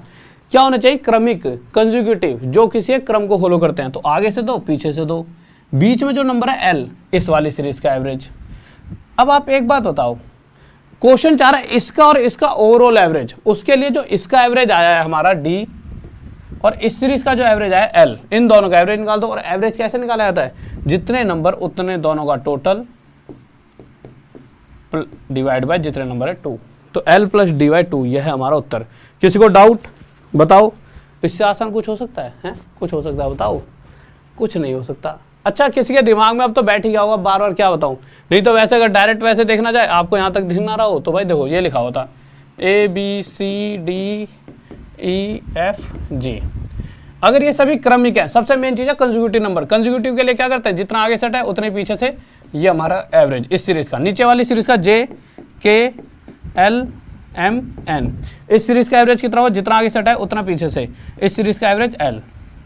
क्या होना चाहिए? क्रमिक, कंसेक्यूटिव, जो किसी एक क्रम को फॉलो करते हैं। तो आगे से 2 पीछे से 2, बीच में जो नंबर है एल, इस वाली सीरीज का एवरेज। अब आप एक बात बताओ, क्वेश्चन चाह रहा है इसका और इसका ओवरऑल एवरेज, उसके लिए जो इसका एवरेज आया है हमारा डी और इस सीरीज का जो एवरेज आया है एल, इन दोनों का एवरेज निकाल दो। और एवरेज कैसे निकाला जाता है? जितने नंबर उतने दोनों का टोटल डिवाइड बाय जितने नंबर है 2। तो एल प्लस डी बाई 2, यह है हमारा उत्तर। किसी को डाउट? बताओ, इससे आसान कुछ हो सकता है? कुछ हो सकता है? बताओ। कुछ नहीं हो सकता। अच्छा, किसी के दिमाग में अब तो बैठ ही गया होगा, बार बार क्या बताऊं? नहीं तो वैसे अगर डायरेक्ट वैसे देखना जाए, आपको यहाँ तक दिख ना रहा हो तो भाई देखो ये लिखा होता A B C D E F G. अगर ये सभी क्रमिक है, सबसे मेन चीज है कंसेक्यूटिव नंबर। कंसेक्यूटिव के लिए क्या करते हैं? जितना आगे सेट है उतने पीछे से, ये हमारा एवरेज इस सीरीज का। नीचे वाली सीरीज का जे के एल एम एन, इस सीरीज का एवरेज कितना हो? जितना आगे सेट है उतना पीछे से, इस सीरीज का एवरेज एल।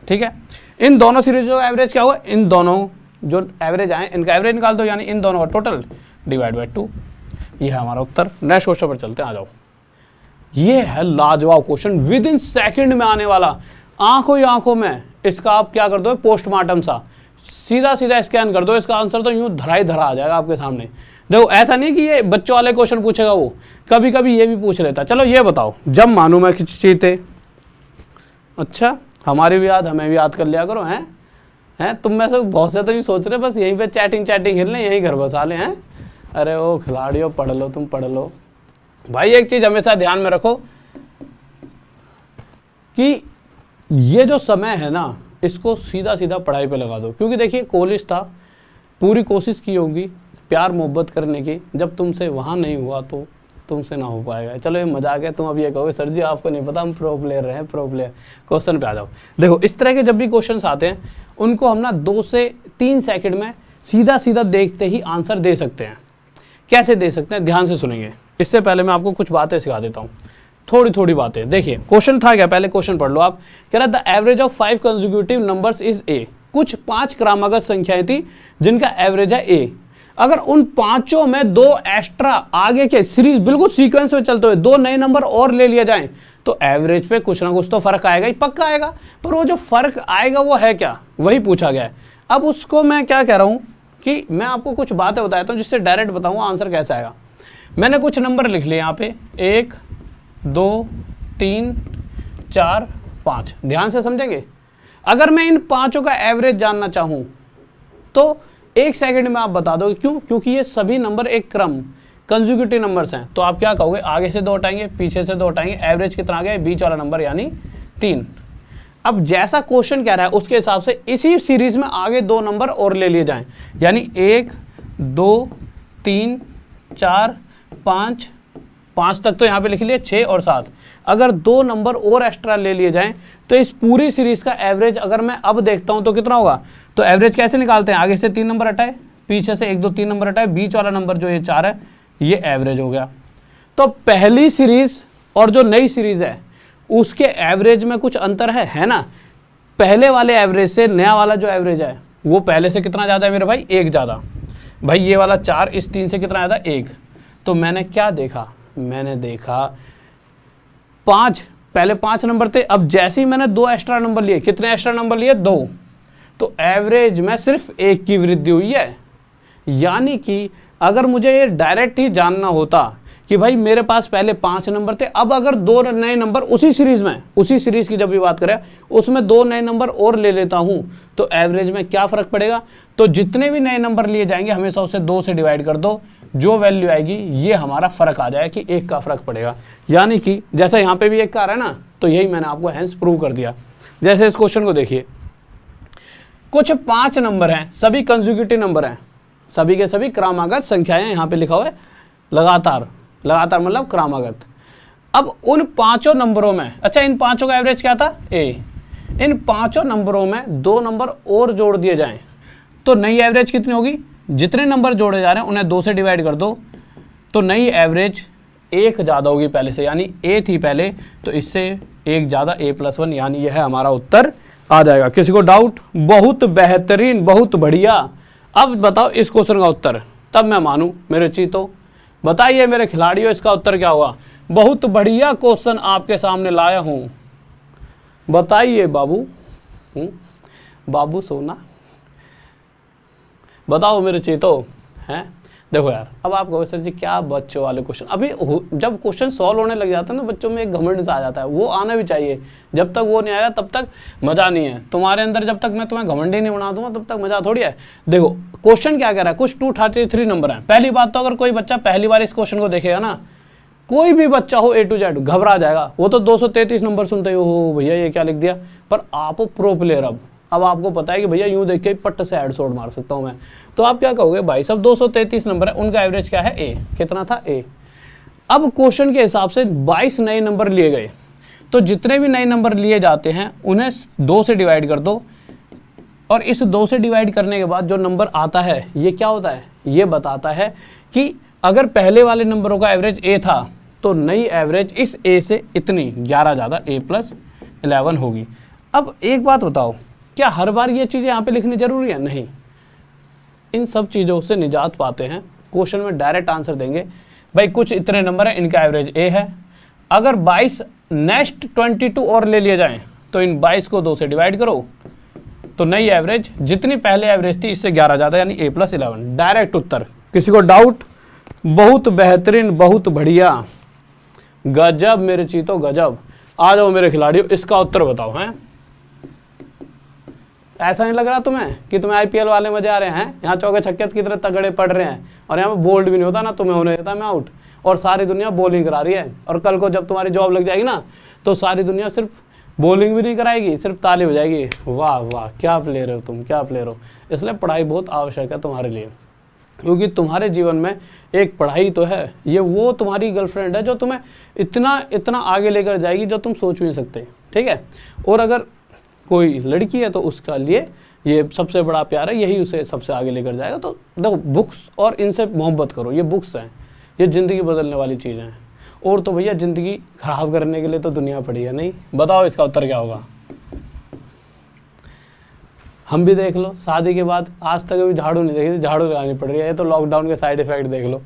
ठीक है, इन दोनों सीरीज का एवरेज क्या हुआ? इन दोनों जो एवरेज आए इनका एवरेज निकाल दो, यानी इन दोनों का टोटल डिवाइड बाय 2। ये है हमारा उत्तर। नेक्स्ट क्वेश्चन पर चलते हैं, आ जाओ। ये है लाजवाब क्वेश्चन, विद इन सेकंड में आने वाला, आंखों ही आंखों में। इसका आप क्या कर दो? पोस्टमार्टम सा सीधा सीधा स्कैन कर दो, इसका आंसर तो यूं धरा ही धरा आ जाएगा आपके सामने। देखो ऐसा नहीं कि ये बच्चों वाले क्वेश्चन पूछेगा, वो कभी कभी ये भी पूछ लेता। चलो ये बताओ, जब मानू मैं किसी चीते, अच्छा हमारी भी याद, हमें भी याद कर लिया करो। हैं तुम में से बहुत से तो ये सोच रहे बस यहीं पे चैटिंग खेल लें, यहीं घर बसा लें। हैं अरे ओ खिलाड़ियों, पढ़ लो, तुम पढ़ लो भाई। एक चीज हमेशा ध्यान में रखो कि ये जो समय है ना, इसको सीधा सीधा पढ़ाई पे लगा दो। क्योंकि देखिए कॉलेज था, पूरी कोशिश की होगी प्यार मोहब्बत करने की, जब तुमसे वहाँ नहीं हुआ तो तुमसे ना हो पाएगा। चलो ये मजाक है, तुम अब ये कहोगे सर जी आपको नहीं पता हम प्रो प्लेयर रहे हैं, प्रो प्लेयर। क्वेश्चन पे आ जाओ। देखो इस तरह के जब भी क्वेश्चन आते हैं, उनको हम ना 2 से 3 सेकंड में सीधा सीधा देखते ही आंसर दे सकते हैं। कैसे दे सकते हैं? ध्यान से सुनेंगे। इससे पहले मैं आपको कुछ बातें सिखा देता हूँ, थोड़ी थोड़ी बातें। देखिए क्वेश्चन था क्या, पहले क्वेश्चन पढ़ लो आप। कह रहा the average of 5 consecutive numbers is a. कुछ 5 क्रमागत संख्याएं थी जिनका एवरेज है ए। अगर उन 5 में 2 एक्स्ट्रा आगे के सीरीज बिल्कुल सीक्वेंस में चलते हुए 2 नए नंबर और ले लिए जाएं तो एवरेज पे कुछ ना कुछ तो फर्क आएगा ही, पक्का आएगा। पर वो जो फर्क आएगा वो है क्या, वही पूछा गया है। अब उसको मैं क्या कह रहा हूं कि मैं आपको कुछ बातें बताता हूं जिससे डायरेक्ट बताऊंगा आंसर कैसे आएगा। मैंने कुछ नंबर लिख लिए यहाँ पे 1 2 3 4 5। ध्यान से समझेंगे। अगर मैं इन 5 का एवरेज जानना चाहूं तो 1 सेकंड में आप बता दो। क्यों? क्योंकि ये सभी नंबर एक क्रम कंसेक्यूटिव नंबर्स हैं। तो आप क्या कहोगे? आगे से 2 हटाएंगे, पीछे से 2 हटाएंगे, एवरेज कितना आ गया? बीच वाला नंबर यानी 3। अब जैसा क्वेश्चन कह रहा है उसके हिसाब से इसी सीरीज में आगे 2 नंबर और ले लिए जाएं, यानी 1 2 3 4 5 5 तक तो यहाँ पे लिख लिए, 6 और 7। अगर 2 नंबर और एक्स्ट्रा ले लिए जाएं तो इस पूरी सीरीज का एवरेज अगर मैं अब देखता हूं तो कितना होगा? तो एवरेज कैसे निकालते हैं? आगे से 3 नंबर हटाए, पीछे से 1 2 3 नंबर हटाए, बीच वाला नंबर जो ये 4 है ये एवरेज हो गया। तो पहली सीरीज और जो नई सीरीज है उसके एवरेज में कुछ अंतर है ना। पहले वाले एवरेज से नया वाला जो एवरेज है वो पहले से कितना ज़्यादा है मेरे भाई? 1 ज़्यादा। भाई ये वाला 4 इस 3 से कितना ज़्यादा? 1। तो मैंने क्या देखा? मैंने देखा 5, पहले 5 नंबर थे, अब जैसे ही मैंने 2 एक्स्ट्रा नंबर लिए, कितने एक्स्ट्रा नंबर लिए? 2। तो एवरेज में सिर्फ 1 की वृद्धि हुई है। यानी कि अगर मुझे ये डायरेक्ट ही जानना होता कि भाई मेरे पास पहले 5 नंबर थे, अब अगर 2 नए नंबर उसी सीरीज में, उसी सीरीज की जब भी बात करें उसमें 2 नए नंबर और ले लेता हूं तो एवरेज में क्या फर्क पड़ेगा? तो जितने भी नए नंबर लिए जाएंगे हमेशा उसे 2 से डिवाइड कर दो, जो वैल्यू आएगी ये हमारा फर्क आ जाएगा कि 1 का फर्क पड़ेगा। यानी कि जैसा यहाँ पे भी 1 का आ रहा है ना, तो यही मैंने आपको हैंस प्रूव कर दिया। जैसे इस क्वेश्चन को देखिए, कुछ 5 नंबर हैं, सभी कंसेक्यूटिव नंबर हैं, सभी के सभी क्रमागत संख्याएं, यहाँ पे लिखा हुआ है लगातार, लगातार मतलब क्रमागत। अब उन 5 नंबरों में, अच्छा इन 5 का एवरेज क्या था, ए, इन 5 नंबरों में 2 नंबर और जोड़ दिए जाएं तो नई एवरेज कितनी होगी, जितने नंबर जोड़े जा रहे हैं उन्हें 2 से डिवाइड कर दो तो नई एवरेज 1 ज़्यादा होगी पहले से, यानी ए थी पहले तो इससे 1 ज़्यादा a+1, यानी यह हमारा उत्तर आ जाएगा। किसी को डाउट? बहुत बेहतरीन, बहुत बढ़िया। अब बताओ इस क्वेश्चन का उत्तर, तब मैं मानूं मेरे चीतो। बताइए मेरे खिलाड़ियों इसका उत्तर क्या हुआ। बहुत बढ़िया क्वेश्चन आपके सामने लाया हूं, बताइए बाबू। बाबू सोना, बताओ मेरे चीतो हैं। देखो यार, अब आप कहोगे सर जी क्या बच्चों वाले क्वेश्चन, अभी जब क्वेश्चन सॉल्व होने लग जाता है ना बच्चों में एक घमंड सा आ जाता है, वो आना भी चाहिए। जब तक वो नहीं आएगा तब तक मज़ा नहीं है तुम्हारे अंदर, जब तक मैं तुम्हें घमंडी नहीं बना दूंगा तब तक मज़ा थोड़ी है। देखो क्वेश्चन क्या कह रहा है, कुछ 233 नंबर हैं। पहली बात तो अगर कोई बच्चा पहली बार इस क्वेश्चन को देखेगा ना, कोई भी बच्चा हो A to Z घबरा जाएगा। वो तो 233 नंबर सुनते ही हो भैया ये क्या लिख दिया। पर आप प्रो प्लेयर, अब आपको पता है कि भैया यूं देख के पट्ट से हेडशॉट मार सकता हूं मैं, तो आप क्या कहोगे, भाई साहब 233 नंबर है, उनका एवरेज क्या है, ए। कितना था, ए। अब क्वेश्चन के हिसाब से 22 नए नंबर लिए गए, तो जितने भी नए नंबर लिए जाते हैं उन्हें 2 से डिवाइड कर दो, और इस 2 से डिवाइड करने के बाद जो नंबर आता है ये क्या होता है, ये बताता है कि अगर पहले वाले नंबरों का एवरेज ए था तो नई एवरेज इस ए से इतनी 11 ज़्यादा a+11 होगी। अब एक बात बताओ, क्या हर बार ये चीज़ें यहाँ पे लिखनी जरूरी है? नहीं, इन सब चीज़ों से निजात पाते हैं। क्वेश्चन में डायरेक्ट आंसर देंगे, भाई कुछ इतने नंबर है, इनका एवरेज ए है। अगर 22 नेक्स्ट 22 और ले लिए जाएं तो इन 22 को 2 से डिवाइड करो तो नई एवरेज जितनी पहले एवरेज थी इससे 11 ज़्यादा, यानी a+11। डायरेक्ट उत्तर। किसी को डाउट? बहुत बेहतरीन, बहुत बढ़िया, गजब मेरे चीतो गजब। आ जाओ मेरे खिलाड़ियों, इसका उत्तर बताओ। हैं, ऐसा नहीं लग रहा तुम्हें कि तुम्हें आईपीएल वाले मजे आ रहे हैं? यहाँ चौके छक्के की तरह तगड़े पड़ रहे हैं और यहाँ पे बोल्ड भी नहीं होता ना, तुम्हें होने देता मैं आउट, और सारी दुनिया बॉलिंग करा रही है। और कल को जब तुम्हारी जॉब लग जाएगी ना तो सारी दुनिया सिर्फ बॉलिंग भी नहीं कराएगी, सिर्फ ताली हो जाएगी। वाह वाह, क्या प्लेयर हो तुम, क्या प्लेयर हो। इसलिए पढ़ाई बहुत आवश्यक है तुम्हारे लिए, क्योंकि तुम्हारे जीवन में एक पढ़ाई तो है, ये वो तुम्हारी गर्लफ्रेंड है जो तुम्हें इतना इतना आगे लेकर जाएगी जो तुम सोच भी नहीं सकते। ठीक है, और अगर कोई लड़की है तो उसका लिए ये सबसे बड़ा प्यार है, यही उसे सबसे आगे लेकर जाएगा। तो देखो, बुक्स और इनसे मोहब्बत करो, ये बुक्स हैं, ये ज़िंदगी बदलने वाली चीज़ें हैं। और तो भैया ज़िंदगी ख़राब करने के लिए तो दुनिया पड़ी है नहीं। बताओ इसका उत्तर क्या होगा। हम भी देख लो, शादी के बाद आज तक अभी झाड़ू नहीं देखी, झाड़ू लगानी पड़ रही है। ये तो लॉकडाउन के साइड इफेक्ट देख लो।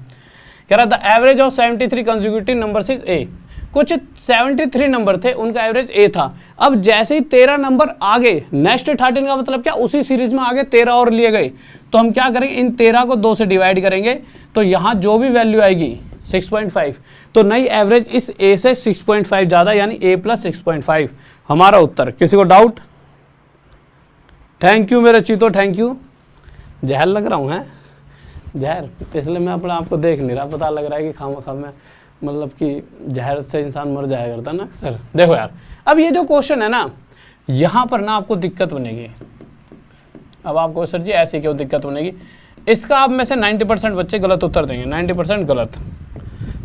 कह रहा था average of 73 consecutive numbers is a. कुछ 73 नंबर थे, उनका एवरेज ए था। अब जैसे ही 13 नंबर आगे, नेक्स्ट 13 का मतलब क्या, उसी सीरीज में आगे 13 और लिए गए, तो हम क्या करेंगे, इन 13 को 2 से डिवाइड करेंगे तो यहाँ जो भी वैल्यू आएगी 6.5, तो नई एवरेज इस ए से 6.5 ज़्यादा, यानी a+6.5 हमारा उत्तर। किसी को डाउट? थैंक यू मेरे चीतो, थैंक यू। जहर लग रहा हूँ, है जहर, इसलिए मैं अपने आप को देख नहीं रहा, पता लग रहा है कि खामा में मतलब कि जहर से इंसान मर जाया करता ना सर। देखो यार, अब ये जो क्वेश्चन है ना, यहाँ पर ना आपको दिक्कत बनेगी। अब आपको सर जी ऐसी क्यों दिक्कत बनेगी, इसका आप में से 90% बच्चे गलत उत्तर देंगे, 90% गलत।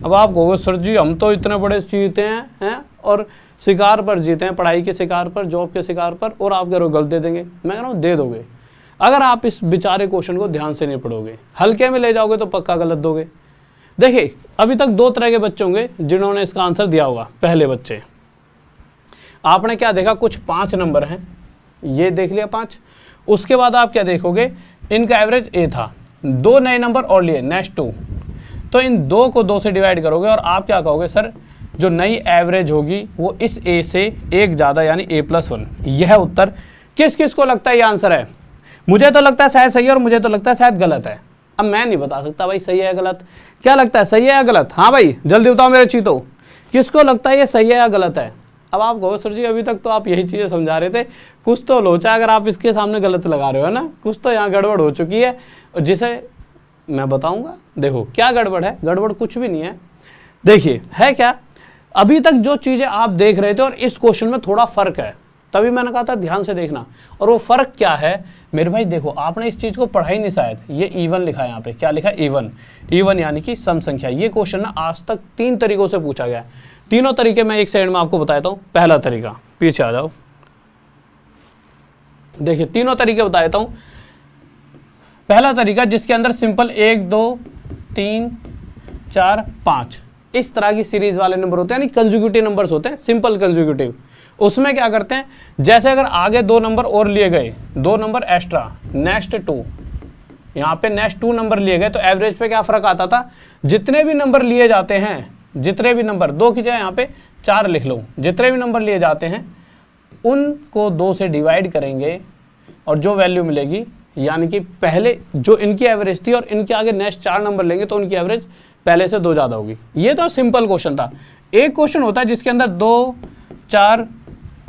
अब आप कहोगे सर जी हम तो इतने बड़े जीते हैं और शिकार पर जीते हैं, पढ़ाई के शिकार पर, जॉब के शिकार पर, और आप कह रहे हो गलत दे देंगे। मैं कह रहा हूँ दे दोगे, अगर आप इस बेचारे क्वेश्चन को ध्यान से नहीं पढ़ोगे, हल्के में ले जाओगे तो पक्का गलत दोगे। देखिए, अभी तक 2 तरह के बच्चे होंगे जिन्होंने इसका आंसर दिया होगा। पहले बच्चे, आपने क्या देखा, कुछ 5 नंबर हैं, ये देख लिया 5। उसके बाद आप क्या देखोगे, इनका एवरेज ए था, 2 नए नंबर और लिए, नेक्स्ट 2, तो इन 2 को 2 से डिवाइड करोगे और आप क्या कहोगे, सर जो नई एवरेज होगी वो इस ए से 1 ज़्यादा, यानी a+1। यह उत्तर किस किस को लगता है ये आंसर है? मुझे तो लगता है शायद सही है और मुझे तो लगता है शायद गलत है। अब मैं नहीं बता सकता भाई सही है या गलत, क्या लगता है सही है या गलत? हाँ भाई जल्दी बताओ मेरे चीतो, किसको लगता है ये सही है या गलत है? अब आप कहो सर जी अभी तक तो आप यही चीज़ें समझा रहे थे, कुछ तो लोचा अगर आप इसके सामने गलत लगा रहे हो ना, कुछ तो यहाँ गड़बड़ हो चुकी है, जिसे मैं बताऊंगा देखो क्या गड़बड़ है, गड़बड़ कुछ भी नहीं है। देखिए है क्या, अभी तक जो चीजें आप देख रहे थे और इस क्वेश्चन में थोड़ा फर्क है, तभी मैंने कहा था ध्यान से देखना। और वो फर्क क्या है मेरे भाई, देखो आपने इस चीज को पढ़ा ही नहीं शायद। ये इवन लिखा है यहाँ पे, क्या लिखा है, इवन। इवन यानी कि सम संख्या। ये क्वेश्चन ना आज तक 3 तरीकों से पूछा गया है। तीनों तरीके मैं एक सेकंड में आपको बताता हूँ। पहला तरीका, पीछे आ जाओ, देखिए तीनों तरीके बता देता हूँ। पहला तरीका जिसके अंदर सिंपल 1 2 3 4 5 इस तरह की सीरीज वाले नंबर होते हैं, यानी कंसेक्यूटिव नंबर्स होते हैं, सिंपल कंसेक्यूटिव। उसमें क्या करते हैं, जैसे अगर आगे 2 नंबर और लिए गए, 2 नंबर एक्स्ट्रा, नेक्स्ट 2, यहाँ पे नेक्स्ट 2 नंबर लिए गए, तो एवरेज पे क्या फर्क आता था, जितने भी नंबर लिए जाते हैं, जितने भी नंबर, 2 की जगह यहाँ पे 4 लिख लो, जितने भी नंबर लिए जाते हैं उनको 2 से डिवाइड करेंगे और जो वैल्यू मिलेगी, यानी कि पहले जो इनकी एवरेज थी और इनके आगे नेक्स्ट 4 नंबर लेंगे तो उनकी एवरेज पहले से 2 ज़्यादा होगी। ये तो सिंपल क्वेश्चन था। एक क्वेश्चन होता है जिसके अंदर 2 4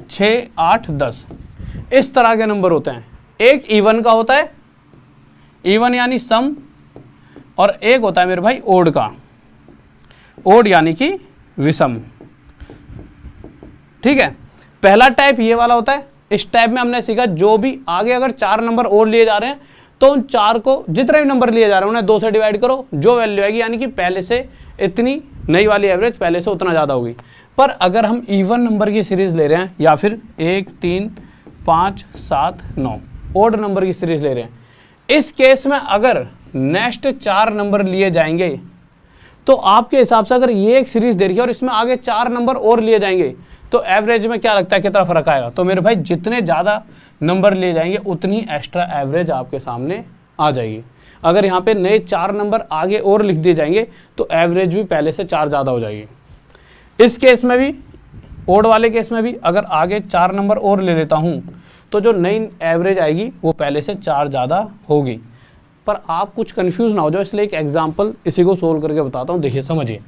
6 8 10 इस तरह के नंबर होते हैं। एक इवन का होता है, इवन यानी सम, और एक होता है मेरे भाई ओड का, ओड यानी कि विषम। ठीक है, पहला टाइप ये वाला होता है। इस टाइप में हमने सीखा जो भी आगे अगर 4 नंबर और लिए जा रहे हैं तो उन 4 को, जितने भी नंबर लिए जा रहे हैं उन्हें 2 से डिवाइड करो, जो वैल्यू आएगी यानी कि पहले से इतनी, नई वाली एवरेज पहले से उतना ज़्यादा होगी। पर अगर हम इवन नंबर की सीरीज ले रहे हैं या फिर 1 3 5 7 9 ओड नंबर की सीरीज ले रहे हैं, इस केस में अगर नेक्स्ट 4 नंबर लिए जाएंगे तो आपके हिसाब से अगर ये एक सीरीज दे रही है और इसमें आगे 4 नंबर और लिए जाएंगे तो एवरेज में क्या लगता है कितना फर्क आएगा। तो मेरे भाई जितने ज़्यादा नंबर लिए जाएंगे उतनी एक्स्ट्रा एवरेज आपके सामने आ जाएगी। अगर यहाँ पे नए 4 नंबर आगे और लिख दिए जाएंगे तो एवरेज भी पहले से 4 ज़्यादा हो जाएगी। इस केस में भी, ओड वाले केस में भी, अगर आगे 4 नंबर और ले लेता हूँ तो जो नई एवरेज आएगी वो पहले से 4 ज़्यादा होगी। पर आप कुछ कंफ्यूज ना हो जाओ, इसलिए एक एग्जाम्पल इसी को सोल्व करके बताता हूँ। देखिए समझिए,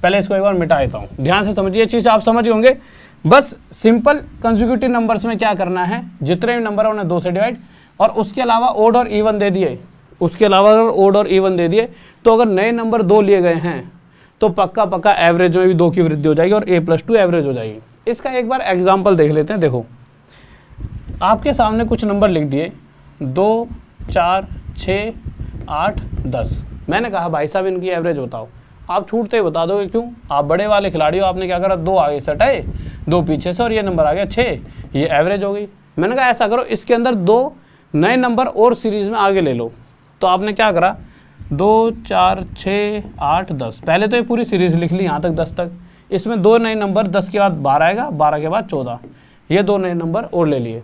पहले इसको एक बार मिटा देता हूँ, ध्यान से समझिए। ये चीज़ आप समझ होंगे। बस सिंपल कंसेक्यूटिव नंबर्स में क्या करना है, जितने भी नंबर है उन्हें 2 से डिवाइड, और उसके अलावा ओड और इवन दे दिए, उसके अलावा अगर ओड और इवन दे दिए तो अगर नए नंबर 2 लिए गए हैं तो पक्का पक्का एवरेज में भी 2 की वृद्धि हो जाएगी और a+2 एवरेज हो जाएगी। इसका एक बार एग्जाम्पल देख लेते हैं। देखो आपके सामने कुछ नंबर लिख दिए, 2 4 6 8 10। मैंने कहा भाई साहब इनकी एवरेज बताओ। आप छूटते ही बता दोगे, क्यों, आप बड़े वाले खिलाड़ी हो, आपने क्या करा, 2 आगे से हटाए, 2 पीछे से, और ये नंबर आ गया 6, ये एवरेज हो गई। मैंने कहा ऐसा करो, इसके अंदर 2 नए नंबर और सीरीज में आगे ले लो। तो आपने क्या करा, 2 4 6 8 10, पहले तो ये पूरी सीरीज लिख ली यहाँ तक 10 तक। इसमें 2 नए नंबर, 10 के बाद 12 आएगा, 12 के बाद 14, ये 2 नए नंबर और ले लिए।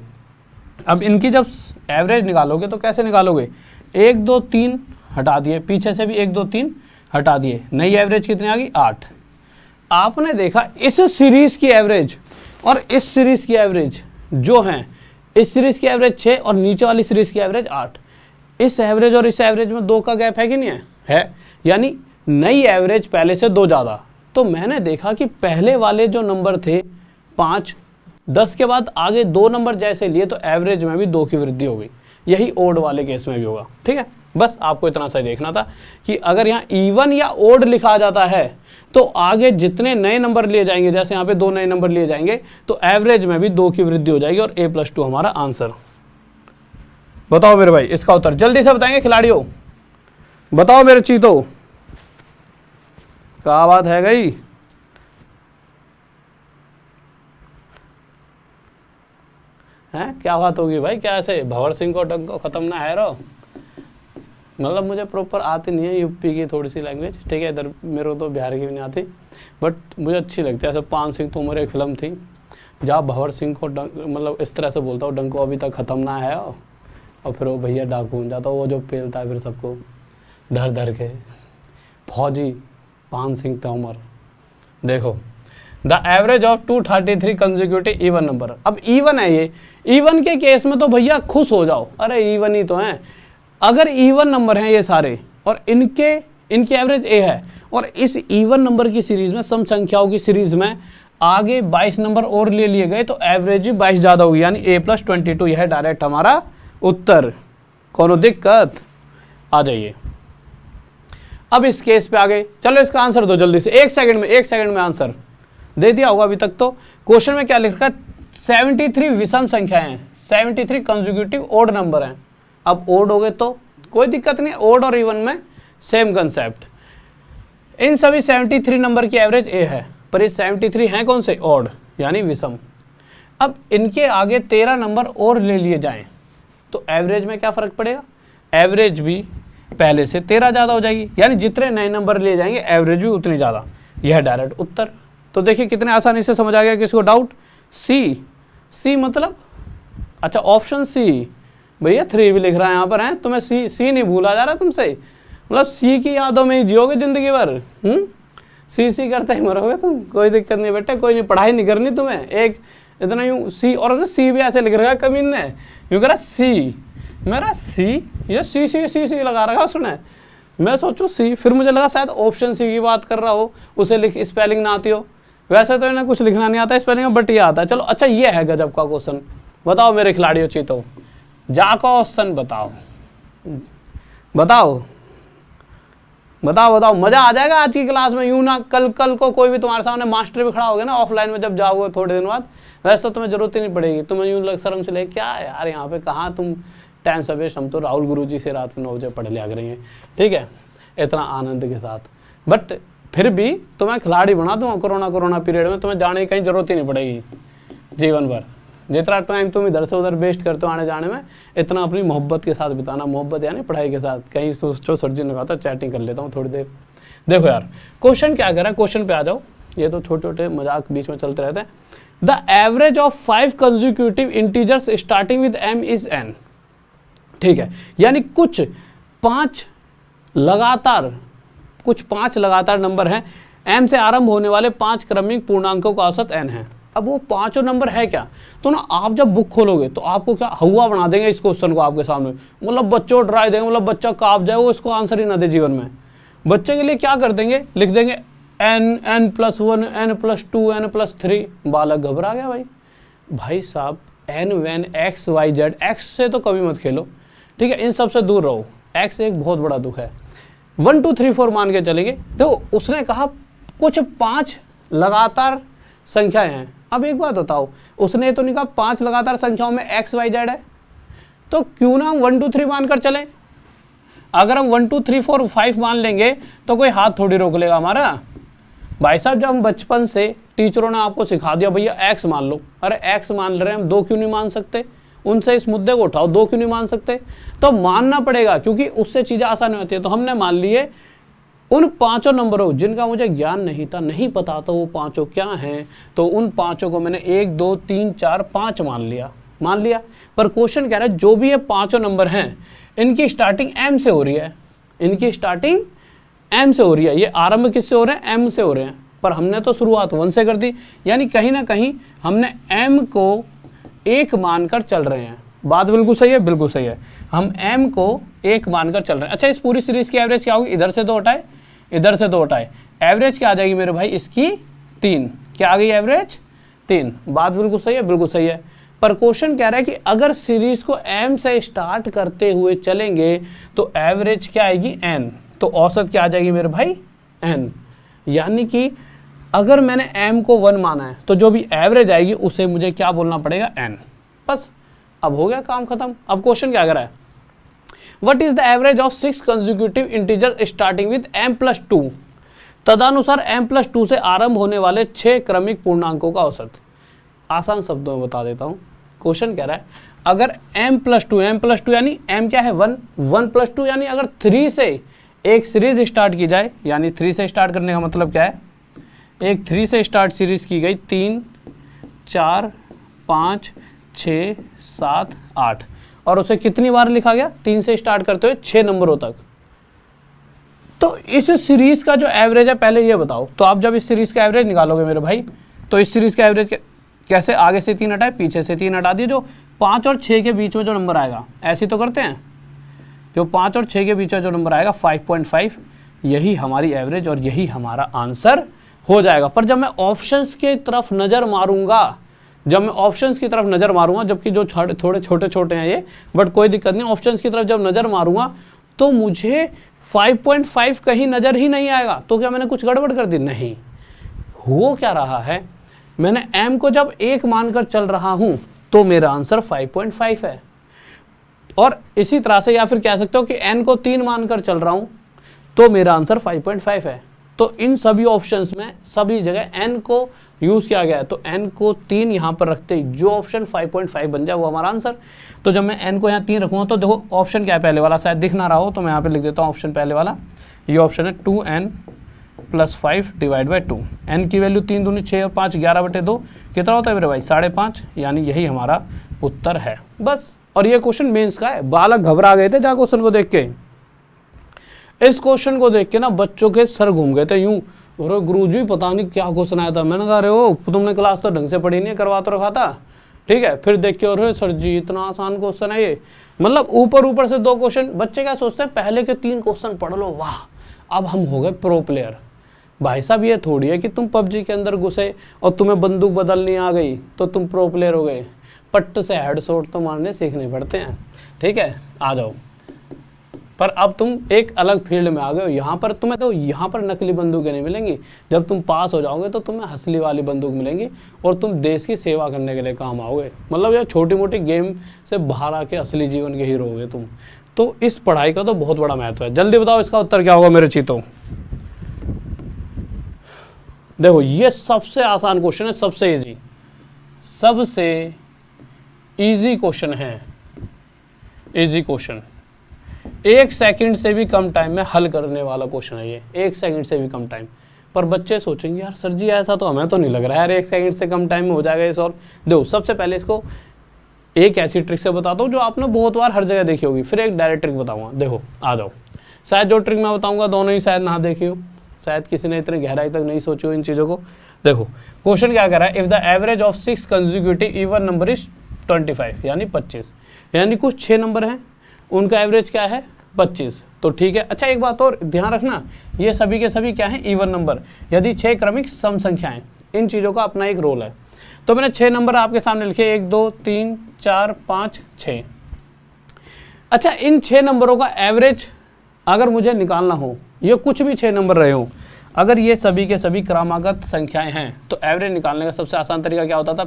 अब इनकी जब एवरेज निकालोगे तो कैसे निकालोगे, 1 2 3 हटा दिए, पीछे से भी 1 2 3 हटा दिए, नई एवरेज कितनी आ गई, 8। आपने देखा इस सीरीज की एवरेज और इस सीरीज की एवरेज जो है, इस सीरीज की एवरेज 6 और नीचे वाली सीरीज की एवरेज 8। इस एवरेज और इस एवरेज में 2 का गैप है कि नहीं है, यानी नई एवरेज पहले से 2 ज़्यादा। तो मैंने देखा कि पहले वाले जो नंबर थे 5, 10 के बाद आगे 2 नंबर जैसे लिए तो एवरेज में भी 2 की वृद्धि हो गई। यही ओड वाले केस में भी होगा। ठीक है, बस आपको इतना सही देखना था कि अगर यहाँ इवन या ओड लिखा जाता है तो आगे जितने नए नंबर लिए जाएंगे, जैसे यहाँ पे 2 नए नंबर लिए जाएंगे तो एवरेज में भी 2 की वृद्धि हो जाएगी और a+2 हमारा आंसर। बताओ मेरे भाई इसका उत्तर जल्दी से बताएंगे खिलाड़ियों, बताओ मेरे चीतों, क्या बात है गई। हैं क्या बात होगी भाई, क्या ऐसे भंवर सिंह को डंको खत्म ना है रो। मतलब मुझे प्रॉपर आती नहीं है यूपी की थोड़ी सी लैंग्वेज, ठीक है, इधर मेरे को तो बिहार की भी नहीं आती, बट मुझे अच्छी लगती है। ऐसे 5 सिंह तोमर एक फिल्म थी जहाँ भंवर सिंह को मतलब इस तरह से बोलता हूँ, डंको अभी तक ख़त्म ना है, और फिर वो भैया डाकू बन जाता, वो जो पेलता है फिर सबको धर धर के, फौजी 5 सिंह तोमर। देखो the average of 233 consecutive even number. अब इवन है ये, इवन के केस में तो भैया खुश हो जाओ, अरे इवन ही तो है। अगर इवन नंबर हैं ये सारे और इनकी एवरेज ए है और इस इवन नंबर की सीरीज में, सम संख्याओं की सीरीज में आगे 22 नंबर और ले लिए गए तो एवरेज भी 22 ज़्यादा होगी, यानी a+22। यह है डायरेक्ट हमारा उत्तर। कोनो दिक्कत, आ जाइए। अब इस केस पे आ गए, चलो इसका आंसर दो जल्दी से, एक सेकंड में आंसर दे दिया होगा अभी तक। तो क्वेश्चन में क्या लिख रखा है, 73 विषम संख्याएं हैं, 73 कंसेक्यूटिव ओड नंबर हैं। अब ओड हो गए तो कोई दिक्कत नहीं, ओड और इवन में सेम कंसेप्ट। इन सभी 73 नंबर की एवरेज ए है, पर ये 73 हैं कौन से, ओड यानी विषम। अब इनके आगे 13 नंबर और ले लिए जाएं तो एवरेज में क्या फर्क पड़ेगा, एवरेज भी पहले से 13 ज़्यादा हो जाएगी, यानी जितने नए नंबर लिए जाएंगे एवरेज भी उतनी ज़्यादा। यह डायरेक्ट उत्तर। तो देखिए कितने आसानी से समझ आ गया, किसी को डाउट। सी मतलब अच्छा ऑप्शन सी, भैया 3 भी लिख रहा है यहाँ पर, है तुम्हें सी नहीं भूला जा रहा तुमसे, मतलब सी की यादों में ही जियोगे जिंदगी भर। सी करते ही मरोगे तुम, कोई दिक्कत नहीं बेटा, कोई नहीं, पढ़ाई नहीं करनी तुम्हें। एक इतना यूँ सी, और सी भी ऐसे लिख रखा है कमीन ने, यूँ कह रहा सी, मेरा सी, ये सी लगा रखा उसने। मैं सोचूं सी, फिर मुझे लगा शायद ऑप्शन सी की बात कर रहा हो, उसे लिख स्पेलिंग ना आती हो। वैसे तो इन्हें कुछ लिखना नहीं आता स्पेलिंग में, बट ये आता है। चलो अच्छा, ये है गजब का क्वेश्चन, बताओ मेरे खिलाड़ियों चीतो, जा क्वेश्चन बताओ बताओ बताओ बताओ, मजा आ जाएगा आज की क्लास में। यूं ना कल को कोई भी तुम्हारे सामने मास्टर भी खड़ा हो गया ना ऑफलाइन में, जब जाओगे थोड़े दिन बाद, वैसे तो तुम्हें जरूरत ही नहीं पड़ेगी, तुम्हें यूं लग शर्म से ले, क्या है यार यहाँ पे, कहाँ तुम टाइम से वेस्ट, हम तो राहुल गुरुजी से रात में 9 बजे पढ़ लिया करेंगे, ठीक है, इतना आनंद के साथ। बट फिर भी तुम्हें खिलाड़ी बना दूंगा कोरोना पीरियड में, तुम्हें जाने की कहीं जरूरत ही नहीं पड़ेगी जीवन भर। जितना टाइम तुम इधर से उधर वेस्ट करते हो आने जाने में, इतना अपनी मोहब्बत के साथ बिताना, मोहब्बत यानी पढ़ाई के साथ। कहीं सोचो सर्जी ने कहा था चैटिंग कर लेता हूँ थोड़ी देर। देखो यार क्वेश्चन क्या कर रहा है, क्वेश्चन पे आ जाओ, ये तो छोटे छोटे मजाक बीच में चलते रहते हैं। The average of 5 consecutive integers starting with m is n, ठीक है, यानी कुछ पांच लगातार नंबर हैं, m से आरंभ होने वाले 5 क्रमिक पूर्णांकों का औसत n है। अब वो पांचों नंबर है क्या, तो ना आप जब बुक खोलोगे तो आपको क्या हुआ बना देंगे इस क्वेश्चन को आपके सामने, मतलब बच्चों डरा देंगे, मतलब बच्चा कांप जाए, वो इसको आंसर ही ना दे जीवन में। बच्चे के लिए क्या कर देंगे, लिख देंगे n+1 n+2 n+3, बालक घबरा गया भाई साहब, n x y z, x से तो कभी मत खेलो, ठीक है, इन सब से दूर रहो, x एक बहुत बड़ा दुख है। 1 2 3 4 मान के चलेंगे, तो उसने कहा कुछ 5 लगातार संख्याएं हैं। अब एक बात बताओ, उसने तो नहीं कहा 5 लगातार संख्याओं में x y z है, तो क्यों ना हम 1 2 3 मानकर चलें। अगर हम 1 2 3 4 5 मान लेंगे तो कोई हाथ थोड़ी रोक लेगा हमारा। भाई साहब जब हम बचपन से टीचरों ने आपको सिखा दिया भैया x मान लो, अरे x मान रहे हैं हम, 2 क्यों नहीं मान सकते, उनसे इस मुद्दे को उठाओ, 2 क्यों नहीं मान सकते, तो मानना पड़ेगा क्योंकि उससे चीज़ें आसान होती है। तो हमने मान लिए उन 5 नंबरों जिनका मुझे ज्ञान नहीं था, नहीं पता था वो 5 क्या हैं, तो उन 5 को मैंने 1 2 3 4 5 मान लिया। पर क्वेश्चन कह रहा है जो भी ये 5 नंबर हैं इनकी स्टार्टिंग m से हो रही है, ये आरंभ किससे हो रहे हैं, m से हो रहे हैं, पर हमने तो शुरुआत 1 से कर दी, यानी कहीं ना कहीं हमने m को 1 मानकर चल रहे हैं। बात बिल्कुल सही है, बिल्कुल सही है, हम m को 1 मानकर चल रहे हैं। अच्छा इस पूरी सीरीज की एवरेज क्या होगी, इधर से 2 हटाए, इधर से 2 हटाए, एवरेज क्या आ जाएगी मेरे भाई इसकी 3, क्या आ गई एवरेज 3। बात बिल्कुल सही है, बिल्कुल सही है। पर क्वेश्चन कह रहा है कि अगर सीरीज को m से स्टार्ट करते हुए चलेंगे तो एवरेज क्या आएगी n, तो औसत क्या आ जाएगी मेरे भाई n, यानी कि अगर मैंने m को 1 माना है तो जो भी एवरेज आएगी उसे मुझे क्या बोलना पड़ेगा n। बस अब हो गया काम खत्म। अब क्वेश्चन क्या कर रहा है, what is the average of 6 consecutive integer starting with m+2, तदनुसार m+2 से आरंभ होने वाले 6 क्रमिक पूर्णांकों का औसत। आसान शब्दों में बता देता हूँ, क्वेश्चन कह रहा है अगर m+2 यानी m क्या है 1, 1+2 यानी अगर 3 से एक सीरीज स्टार्ट की जाए, यानी 3 से स्टार्ट करने का मतलब क्या है, एक 3 से स्टार्ट सीरीज की गई, 3 4 5 6 7 8, और उसे कितनी बार लिखा गया, 3 से स्टार्ट करते हुए 6 नंबरों तक। तो इस सीरीज का जो एवरेज है पहले ये बताओ। तो आप जब इस सीरीज का एवरेज निकालोगे मेरे भाई, तो इस सीरीज का एवरेज कैसे, आगे से 3 हटाए, पीछे से 3 हटा दिए, जो 5 और 6 के बीच में जो नंबर आएगा, ऐसे तो करते हैं, जो 5 और 6 के बीच में जो नंबर आएगा 5.5, यही हमारी एवरेज और यही हमारा आंसर हो जाएगा। पर जब मैं ऑप्शंस की तरफ नज़र मारूंगा, जबकि जो थोड़े छोटे हैं ये, बट कोई दिक्कत नहीं, ऑप्शंस की तरफ जब नज़र मारूंगा तो मुझे 5.5 कहीं नज़र ही नहीं आएगा, तो क्या मैंने कुछ गड़बड़ कर दी? नहीं। हो क्या रहा है, मैंने m को जब 1 मानकर चल रहा हूं तो मेरा आंसर 5.5 है। और इसी तरह से या फिर कह सकते हो कि n को 3 मानकर चल रहा हूं तो मेरा आंसर 5.5 है। तो इन सभी ऑप्शंस में सभी जगह n को यूज़ किया गया है, तो n को 3 यहाँ पर रखते ही जो ऑप्शन 5.5 बन जाए वो हमारा आंसर। तो जब मैं n को यहाँ 3 रखूँगा तो देखो ऑप्शन क्या है पहले वाला, शायद दिख ना रहा हो तो मैं यहाँ पे लिख देता हूँ ऑप्शन पहले वाला। ये ऑप्शन है 2n + 5 / 2। n की वैल्यू 3 दूनी 6 और 5 11/2 कितना होता है मेरे भाई? 5.5, यानी यही हमारा उत्तर है। बस। और ये क्वेश्चन मेंस का है, बालक घबरा गए थे जहाँ क्वेश्चन को देख के। इस क्वेश्चन को देख के ना बच्चों के सर घूम गए थे यूं, और गुरुजी पता नहीं क्या क्वेश्चन आया था। मैंने कहा अरे ओ तुमने क्लास तो ढंग से पढ़ी नहीं, करवा तो रखा था, ठीक है। फिर देख के और सर जी इतना आसान क्वेश्चन है ये, मतलब ऊपर से 2 क्वेश्चन। बच्चे क्या सोचते हैं, पहले के 3 क्वेश्चन पढ़ लो, वाह अब हम हो गए प्रो प्लेयर। भाई साहब ये थोड़ी है कि तुम पबजी के अंदर घुसे और तुम्हें बंदूक बदलनी आ गई तो तुम प्रो प्लेयर हो गए। पट्ट से हेडशॉट तो मारने सीखने पड़ते हैं, ठीक है, आ जाओ। पर अब तुम एक अलग फील्ड में आ गए हो। यहाँ पर तुम्हें तो यहाँ पर नकली बंदूकें नहीं मिलेंगी, जब तुम पास हो जाओगे तो तुम्हें असली वाली बंदूक मिलेंगी और तुम देश की सेवा करने के लिए काम आओगे। मतलब ये छोटी मोटी गेम से बाहर आके असली जीवन के हीरो होगे तुम। तो इस पढ़ाई का तो बहुत बड़ा महत्व है। जल्दी बताओ इसका उत्तर क्या होगा मेरे चीतों? देखो ये सबसे आसान क्वेश्चन है, सबसे इजी क्वेश्चन है, इजी क्वेश्चन। 1 सेकंड से भी कम टाइम में हल करने वाला क्वेश्चन है ये, 1 सेकंड से भी कम टाइम। पर बच्चे सोचेंगे यार सर जी ऐसा तो हमें तो नहीं लग रहा है यार 1 सेकंड से कम टाइम में हो जाएगा ये सॉल्व। देखो सबसे पहले इसको एक ऐसी ट्रिक से बताता हूँ जो आपने बहुत बार हर जगह देखी होगी, फिर एक डायरेक्ट ट्रिक बताऊंगा। देखो आ जाओ, शायद जो ट्रिक मैं बताऊंगा दोनों ही शायद ना देखी हो, शायद किसी ने इतनी गहराई तक नहीं सोची हो इन चीज़ों को। देखो क्वेश्चन क्या कह रहा है, if the average of 6 consecutive even number is 25, यानी 25, यानी कुछ 6 नंबर हैं उनका एवरेज क्या है 25, तो ठीक है। अच्छा एक बात और ध्यान रखना, ये सभी के सभी क्या हैं इवन नंबर, यदि 6 क्रमिक सम संख्याएं, इन चीज़ों का अपना एक रोल है। तो मैंने 6 नंबर आपके सामने लिखे, 1 2 3 4 5 6। अच्छा इन 6 नंबरों का एवरेज अगर मुझे निकालना हो, ये कुछ भी 6 नंबर रहे हो, अगर ये सभी के सभी क्रमागत संख्याएं हैं तो एवरेज निकालने का सबसे आसान तरीका क्या होता था,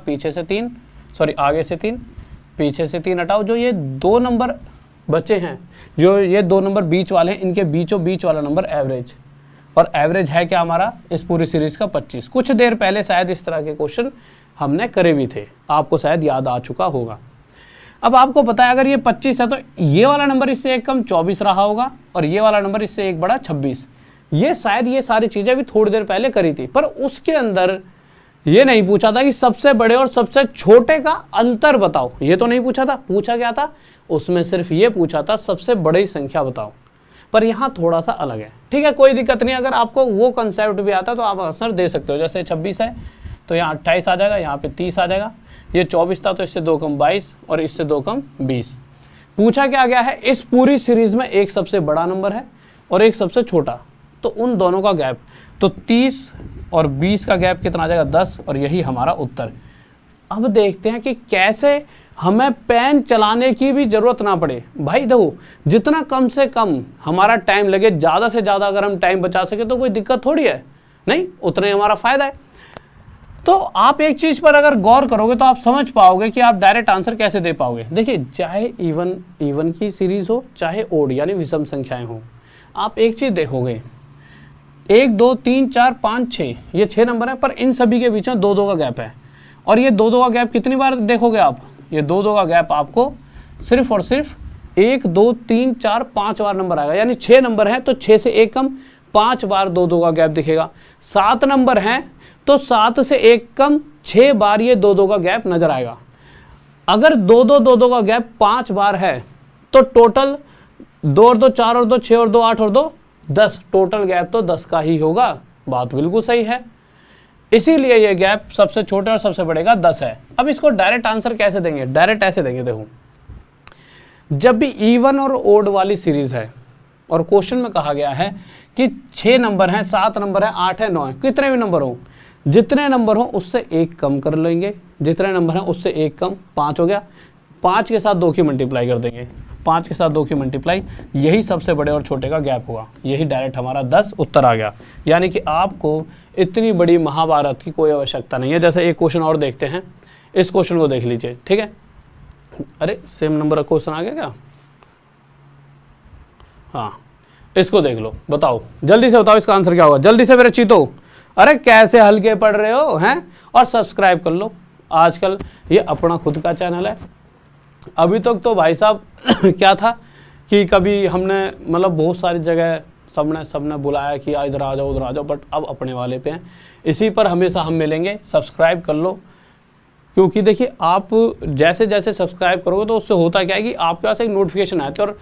आगे से 3 पीछे से 3 हटाओ, जो ये 2 नंबर बचे हैं, जो ये 2 नंबर बीच वाले हैं, इनके बीचों बीच वाला नंबर एवरेज, और एवरेज है क्या हमारा इस पूरी सीरीज का 25। कुछ देर पहले शायद इस तरह के क्वेश्चन हमने करे भी थे, आपको शायद याद आ चुका होगा। अब आपको पता है अगर ये 25 है तो ये वाला नंबर इससे एक कम 24 रहा होगा, और ये वाला नंबर इससे एक बड़ा 26। ये शायद ये सारी चीज़ें भी थोड़ी देर पहले करी थी, पर उसके अंदर ये नहीं पूछा था कि सबसे बड़े और सबसे छोटे का अंतर बताओ, ये तो नहीं पूछा था। पूछा क्या था उसमें, सिर्फ ये पूछा था सबसे बड़ी संख्या बताओ। पर यहाँ थोड़ा सा अलग है, ठीक है, कोई दिक्कत नहीं। अगर आपको वो कंसेप्ट भी आता तो आप आंसर दे सकते हो। जैसे 26 है तो यहाँ 28 आ जाएगा, यहाँ पे 30 आ जाएगा। ये 24 था तो इससे 2 कम 22 और इससे 2 कम 20। पूछा क्या गया है, इस पूरी सीरीज में एक सबसे बड़ा नंबर है और एक सबसे छोटा, तो उन दोनों का गैप, तो 30 और 20 का गैप कितना आ जाएगा 10, और यही हमारा उत्तर। अब देखते हैं कि कैसे हमें पेन चलाने की भी जरूरत ना पड़े। भाई देखो जितना कम से कम हमारा टाइम लगे, ज़्यादा से ज़्यादा अगर हम टाइम बचा सके तो कोई दिक्कत थोड़ी है, नहीं, उतना ही हमारा फ़ायदा है। तो आप एक चीज़ पर अगर गौर करोगे तो आप समझ पाओगे कि आप डायरेक्ट आंसर कैसे दे पाओगे। देखिए चाहे इवन की सीरीज़ हो, चाहे ओड यानी विषम संख्याएँ हो, आप एक चीज़ देखोगे, 1 2 3 4 5 6, ये 6 नंबर है, पर इन सभी के बीच में 2 2 का गैप है। और ये 2 2 का गैप कितनी बार देखोगे आप, ये 2 2 का गैप आपको सिर्फ और सिर्फ 1 2 3 4 5 बार नंबर आएगा, यानी 6 नंबर है तो 6 से 1 कम 5 बार 2 2 का गैप दिखेगा। 7 नंबर है तो 7 से 1 कम 6 बार ये 2 2 का गैप नजर आएगा। अगर 2 2 का गैप 5 बार है तो टोटल 2 और 2 4 और 2 6 और 2 8 और 2 10, टोटल गैप तो 10 का ही होगा। बात बिल्कुल सही है, इसीलिए ये गैप सबसे छोटे और सबसे बड़े का 10 है। अब इसको डायरेक्ट आंसर कैसे देंगे, डायरेक्ट ऐसे देंगे। देखो जब भी इवन और ओड वाली सीरीज है और क्वेश्चन में कहा गया है कि 6 नंबर हैं, 7 नंबर है, 8 है, 9 है, कितने भी नंबर हो, जितने नंबर हो उससे 1 कम कर लेंगे, जितने नंबर हैं उससे 1 कम 5 हो गया, 5 के साथ 2 की मल्टीप्लाई कर देंगे, 5 के साथ 2 की मल्टीप्लाई, यही सबसे बड़े और छोटे का गैप हुआ, यही डायरेक्ट हमारा 10 उत्तर आ गया। यानी कि आपको इतनी बड़ी महाभारत की कोई आवश्यकता नहीं है। जैसे एक क्वेश्चन और देखते हैं, इस क्वेश्चन को देख लीजिए, ठीक है। अरे सेम नंबर का क्वेश्चन आ गया क्या? हाँ, इसको देख लो, बताओ जल्दी से, बताओ इसका आंसर क्या होगा, जल्दी से मेरे चीतो। अरे कैसे हल्के पढ़ रहे हो हैं, और सब्सक्राइब कर लो। आजकल ये अपना खुद का चैनल है। अभी तक तो भाई साहब क्या था कि कभी हमने मतलब बहुत सारी जगह सबने बुलाया कि इधर आ जाओ उधर आ जाओ, बट अब अपने वाले पे हैं, इसी पर हमेशा हम मिलेंगे। सब्सक्राइब कर लो, क्योंकि देखिए आप जैसे जैसे सब्सक्राइब करोगे तो उससे होता क्या है कि आपके पास एक नोटिफिकेशन आती है, और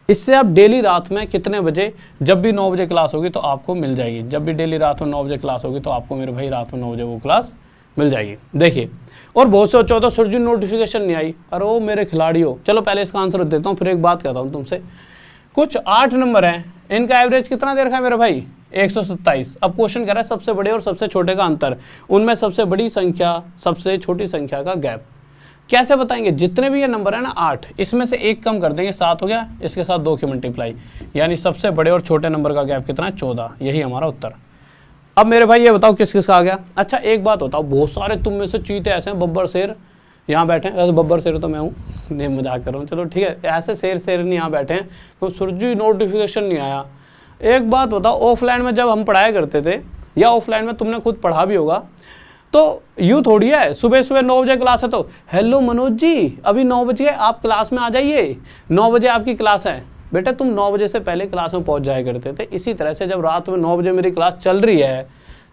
इससे आप डेली रात में कितने बजे, जब भी 9 बजे क्लास होगी तो आपको मिल जाएगी। जब भी डेली रात में 9 बजे क्लास होगी तो आपको मेरे भाई रात में 9 बजे वो क्लास मिल जाएगी। देखिए, और बहुत से बच्चों तो सर जी नोटिफिकेशन नहीं आई, अरे वो मेरे खिलाड़ी हो। चलो पहले इसका आंसर देता हूँ, फिर एक बात कहता हूँ तुमसे। कुछ 8 नंबर हैं, इनका एवरेज कितना दे रखा है मेरे भाई? 127। अब क्वेश्चन कह रहा है सबसे बड़े और सबसे छोटे का अंतर, उनमें सबसे बड़ी संख्या सबसे छोटी संख्या का गैप। कैसे बताएंगे? जितने भी ये नंबर है ना 8, इसमें से एक कम कर देंगे, 7 हो गया, इसके साथ 2 की मल्टीप्लाई, यानी सबसे बड़े और छोटे नंबर का गैप कितना है? 14। यही हमारा उत्तर। अब मेरे भाई ये बताओ किस किस का आ गया। अच्छा एक बात बताओ, बहुत सारे तुम में से चीते ऐसे हैं, बब्बर शेर यहाँ बैठे हैं, वैसे बब्बर शेर तो मैं हूँ, नहीं मजाक कर रहा हूँ, चलो ठीक है, ऐसे शेर नहीं यहाँ बैठे हैं तो सुरजी नोटिफिकेशन नहीं आया। एक बात बताओ, ऑफलाइन में जब हम पढ़ाया करते थे, या ऑफलाइन में तुमने खुद पढ़ा भी होगा, तो यूँ थोड़ी है सुबह सुबह 9 बजे क्लास है तो हेलो मनोज जी अभी 9 बजे आप क्लास में आ जाइए, 9 बजे आपकी क्लास है। बेटा तुम 9 बजे से पहले क्लास में पहुंच जाया करते थे। इसी तरह से जब रात में 9 बजे मेरी क्लास चल रही है,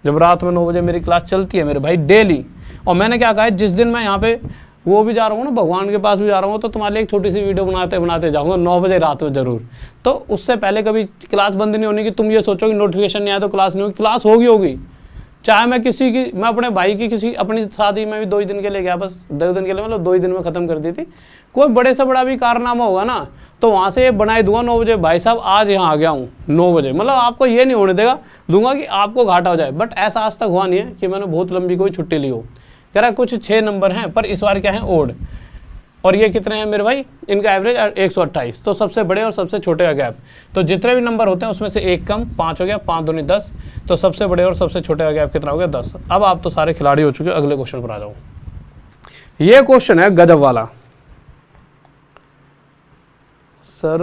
जब रात में 9 बजे मेरी क्लास चलती है मेरे भाई डेली, और मैंने क्या कहा है, जिस दिन मैं यहाँ पे वो भी जा रहा हूँ ना, भगवान के पास भी जा रहा हूँ, तो तुम्हारे लिए एक छोटी सी वीडियो बनाते जाऊँगा 9 बजे रात में ज़रूर। तो उससे पहले कभी क्लास बंद नहीं होने की। तुम ये सोचो कि नोटिफिकेशन नहीं आया तो क्लास नहीं होगी, क्लास होगी। चाहे मैं अपने भाई की किसी अपनी शादी में भी 2 ही दिन के लिए गया, बस 2 दिन के लिए, मतलब 2 ही दिन में ख़त्म कर दी थी। कोई बड़े से बड़ा भी कारनामा होगा ना तो वहाँ से बनाए दूंगा 9 बजे, भाई साहब आज यहाँ आ गया हूँ 9 बजे, मतलब आपको ये नहीं होने दूंगा कि आपको घाटा हो जाए। बट ऐसा आज तक हुआ नहीं है कि मैंने बहुत लंबी कोई छुट्टी ली हो। कह रहा है कुछ 6 नंबर हैं, पर इस बार क्या है ओड, और ये कितने हैं मेरे भाई? इनका एवरेज 128। तो सबसे बड़े और सबसे छोटे का गैप, तो जितने भी नंबर होते हैं उसमें से एक कम, 5 हो गया, 5 दूनी 10, तो सबसे बड़े और सबसे छोटे का गैप कितना हो गया? 10। अब आप तो सारे खिलाड़ी हो चुके हो, अगले क्वेश्चन पर आ जाओ। ये क्वेश्चन है गजब वाला। सर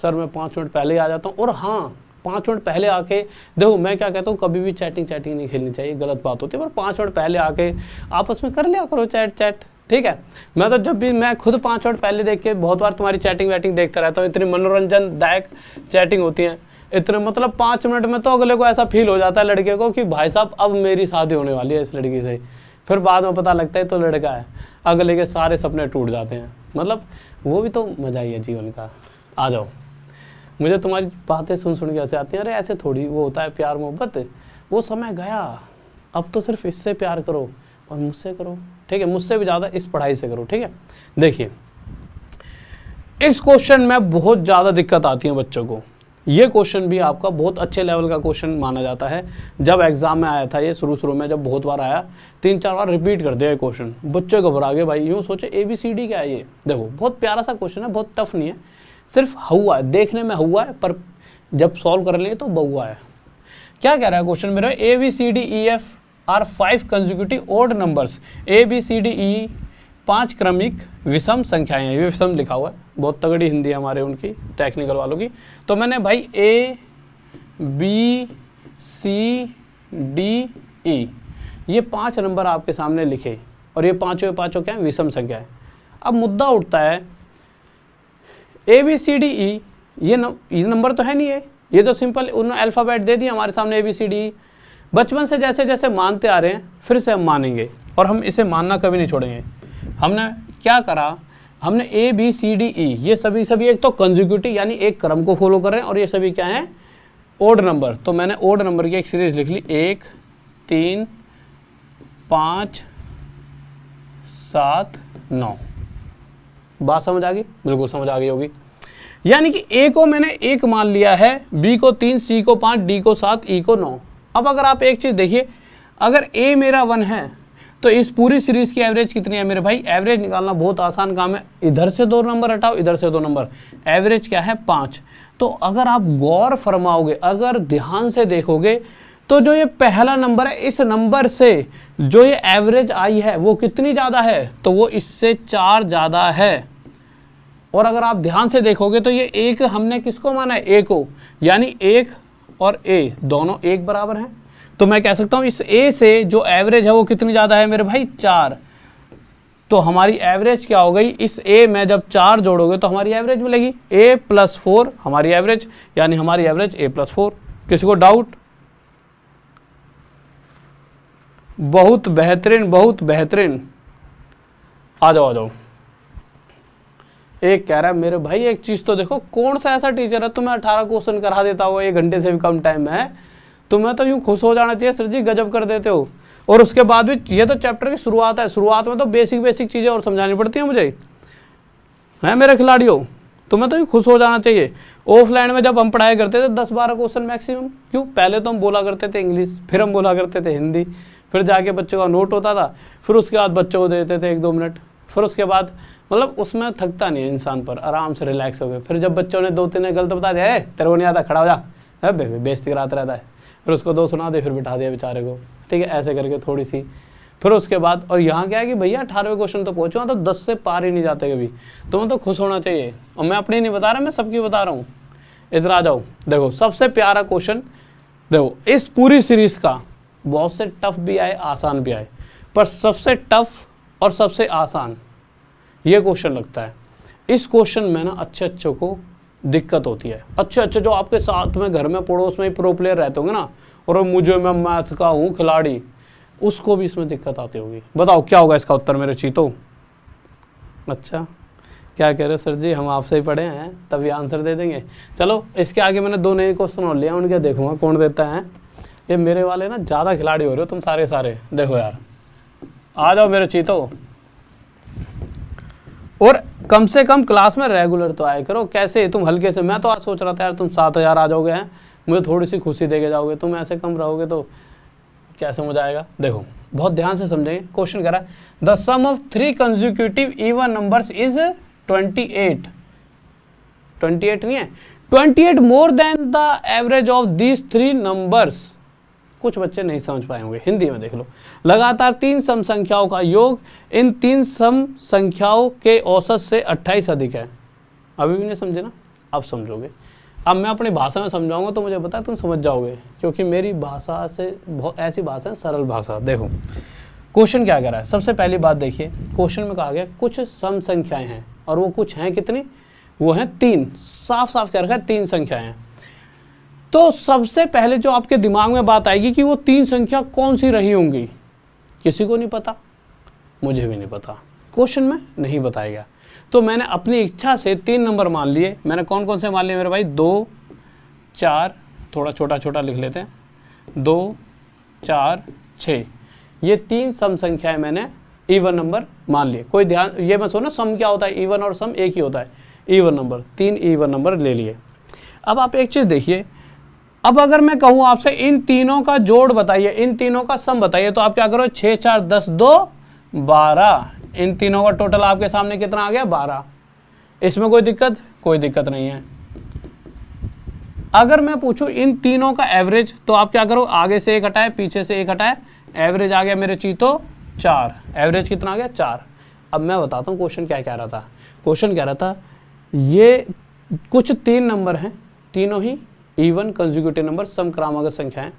मैं 5 मिनट पहले ही आ जाता हूँ, और हाँ 5 मिनट पहले आके देखो, मैं क्या कहता हूँ, कभी भी चैटिंग नहीं खेलनी चाहिए, गलत बात होती है, पर 5 मिनट पहले आके आपस में कर लिया करो चैट, ठीक है। मैं तो जब भी, मैं खुद 5 मिनट पहले देख के बहुत बार तुम्हारी चैटिंग देखता रहता हूँ, इतनी मनोरंजनदायक चैटिंग होती है, इतने मतलब 5 मिनट में तो अगले को ऐसा फील हो जाता है लड़के को कि भाई साहब अब मेरी शादी होने वाली है इस लड़की से। फिर बाद में पता लगता है तो लड़का है, अगले के सारे सपने टूट जाते हैं। मतलब वो भी तो मजा ही है जीवन का। आ जाओ, मुझे तुम्हारी बातें सुन के ऐसे आती हैं, अरे ऐसे थोड़ी वो होता है प्यार मोहब्बत, वो समय गया, अब तो सिर्फ इससे प्यार करो और मुझसे करो, ठीक है, मुझसे भी ज़्यादा इस पढ़ाई से करो, ठीक है। देखिए इस क्वेश्चन में बहुत ज़्यादा दिक्कत आती है बच्चों को। ये क्वेश्चन भी आपका बहुत अच्छे लेवल का क्वेश्चन माना जाता है। जब एग्जाम में आया था ये शुरू में, जब बहुत बार आया, 3-4 बार रिपीट कर दिया ये क्वेश्चन, बच्चे घबरा गए भाई, यूँ सोचे ABCD क्या है ये। देखो बहुत प्यारा सा क्वेश्चन है, बहुत टफ नहीं है, सिर्फ हुआ है, देखने में हुआ है, पर जब सॉल्व कर लिए तो बहुआ है। क्या कह रहा है क्वेश्चन मेरा? ABCDEF are 5 consecutive odd numbers. ABCDE 5 क्रमिक विषम संख्याएं हैं, ये विषम लिखा हुआ है, बहुत तगड़ी हिंदी है हमारे उनकी टेक्निकल वालों की। तो मैंने भाई ABCDE ये 5 नंबर आपके सामने लिखे, और ये पाँचों क्या है? विषम संख्या है। अब मुद्दा उठता है, ABCDE ये नंबर तो है नहीं है, ये तो सिंपल उन्होंने अल्फ़ाबेट दे दिया हमारे सामने ABCDE। बचपन से जैसे जैसे मानते आ रहे हैं, फिर से हम मानेंगे, और हम इसे मानना कभी नहीं छोड़ेंगे। हमने क्या करा, हमने ABCDE ये सभी एक तो कंसेक्यूटिव यानी एक क्रम को फॉलो कर रहे हैं, और ये सभी क्या हैं? Odd number. तो मैंने ओड नंबर की एक सीरीज लिख ली, 1 3 5 7 9। बात समझ आ गई? बिल्कुल समझ आ गई होगी। यानी कि A को मैंने 1 मान लिया है, B को 3, C को 5, D को 7, E को 9। अब अगर आप एक चीज़ देखिए, अगर A मेरा 1 है तो इस पूरी सीरीज की एवरेज कितनी है मेरे भाई? एवरेज निकालना बहुत आसान काम है, इधर से 2 नंबर हटाओ, इधर से 2 नंबर, एवरेज क्या है 5। तो अगर आप गौर फरमाओगे, अगर ध्यान से देखोगे, तो जो ये पहला नंबर है, इस नंबर से जो ये एवरेज आई है वो कितनी ज़्यादा है? तो वो इससे 4 ज़्यादा है। और अगर आप ध्यान से देखोगे तो ये एक हमने किसको माना है? ए को, यानी 1 और ए दोनों 1 बराबर हैं। तो मैं कह सकता हूँ इस ए से जो एवरेज है वो कितनी ज़्यादा है मेरे भाई? 4। तो हमारी एवरेज क्या हो गई? इस ए में जब 4 जोड़ोगे तो हमारी एवरेज मिलेगी a + 4 हमारी एवरेज, यानी हमारी एवरेज a + 4। किसी को डाउट? बहुत बेहतरीन, बहुत बेहतरीन। आ जाओ आ जाओ। एक कह रहा है मेरे भाई एक चीज़ तो देखो, कौन सा ऐसा टीचर है तुम्हें 18 क्वेश्चन करा देता हो 1 घंटे से भी कम टाइम में है? तुम्हें तो यूँ खुश हो जाना चाहिए, सर जी गजब कर देते हो। और उसके बाद भी ये तो चैप्टर की शुरुआत है, शुरुआत में तो बेसिक चीज़ें और समझानी पड़ती हैं मुझे, है मेरे खिलाड़ियों। तुम्हें तो यूँ खुश हो जाना चाहिए। ऑफलाइन में जब हम पढ़ाई करते थे 10-12 क्वेश्चन मैक्सिमम, क्यों? पहले तो हम बोला करते थे इंग्लिश, फिर हम बोला करते थे हिंदी, फिर जाके बच्चों का नोट होता था, फिर उसके बाद बच्चों को देते थे 1-2 मिनट, फिर उसके बाद मतलब उसमें थकता नहीं है इंसान, पर आराम से रिलैक्स हो गए। फिर जब बच्चों ने 2-3 गलत बता दिया, है तेरे को नहीं आता, खड़ा हो जा, है बेइज्जती कराता रहता है, फिर उसको 2 सुना दे, फिर बिठा दिया बेचारे को, ठीक है, ऐसे करके थोड़ी सी। फिर उसके बाद, और यहाँ क्या है कि भैया 18वें क्वेश्चन तो पहुँचो, तो 10 से पार ही नहीं जाते कभी। तुम्हें तो खुश होना चाहिए। और मैं अपनी नहीं बता रहा, मैं सबकी बता रहा हूँ। इधर आ जाओ, देखो सबसे प्यारा क्वेश्चन, देखो इस पूरी सीरीज का बहुत से टफ भी आए, आसान भी आए, पर सबसे टफ और सबसे आसान ये क्वेश्चन लगता है। इस क्वेश्चन में ना अच्छे को दिक्कत होती है। अच्छे जो आपके साथ में घर में पड़ोस में ही प्रो प्लेयर रहते होंगे ना, और मैं मैथ का हूँ खिलाड़ी, उसको भी इसमें दिक्कत आती होगी। बताओ क्या होगा इसका उत्तर मेरे चीतो? अच्छा क्या कह रहे हो सर जी, हम आपसे ही पढ़े हैं तभी आंसर दे देंगे। चलो इसके आगे मैंने 2 नए क्वेश्चन और लिया, उनके देखूंगा कौन देता है। ये मेरे वाले ना ज़्यादा खिलाड़ी हो रहे हो तुम सारे। देखो यार, आ जाओ मेरे चीतो, और कम से कम क्लास में रेगुलर तो आया करो। कैसे तुम हल्के से, मैं तो आज सोच रहा था यार तुम 7000 आ जाओगे, हैं मुझे थोड़ी सी खुशी दे के जाओगे, तुम ऐसे कम रहोगे तो कैसे मजा आएगा। देखो बहुत ध्यान से समझेंगे। क्वेश्चन कह रहा है the sum of 3 consecutive even numbers is 28 नहीं है, 28 more than the average of these 3 numbers. कुछ बच्चे नहीं समझ पाए होंगे, हिंदी में देख लो। लगातार 3 सम संख्याओं का योग इन 3 सम संख्याओं के औसत से 28 अधिक है। अभी भी नहीं समझे ना? अब समझोगे। अब मैं अपनी भाषा में समझाऊंगा तो मुझे पता है तुम समझ जाओगे, क्योंकि मेरी भाषा से बहुत ऐसी भाषा है, सरल भाषा। देखो क्वेश्चन क्या कह रहा है। सबसे पहली बात देखिए, क्वेश्चन में कहा गया कुछ सम संख्याएं हैं, और वो कुछ हैं कितनी? वो हैं 3। साफ कह रखा है 3 संख्याएं हैं। तो सबसे पहले जो आपके दिमाग में बात आएगी कि वो 3 संख्या कौन सी रही होंगी, किसी को नहीं पता, मुझे भी नहीं पता, क्वेश्चन में नहीं बताया गया। तो मैंने अपनी इच्छा से 3 नंबर मान लिए। मैंने कौन से मान लिए मेरे भाई? 2, 4, थोड़ा छोटा लिख लेते हैं, 2, 4, 6, ये 3 सम संख्याएं मैंने इवन नंबर मान लिए। कोई ध्यान, ये मत सोचना सम क्या होता है, इवन और सम एक ही होता है। इवन नंबर, 3 इवन नंबर ले लिए। अब आप एक चीज़ देखिए, अब अगर मैं कहूँ आपसे इन तीनों का जोड़ बताइए, इन तीनों का सम बताइए, तो आप क्या करो? 6, 4, 10, 2, 12। इन तीनों का टोटल आपके सामने कितना आ गया? 12। इसमें कोई दिक्कत नहीं है। अगर मैं पूछूं इन तीनों का एवरेज, तो आप क्या करो? आगे से 1 हटाए, पीछे से 1 हटाए, एवरेज आ गया मेरे चीतो 4। एवरेज कितना आ गया? 4। अब मैं बताता हूँ क्वेश्चन क्या कह रहा था। क्वेश्चन कह रहा था ये कुछ 3 नंबर हैं, तीनों ही इवन कंसेक्यूटिव नंबर, सम क्रमागत संख्याएं।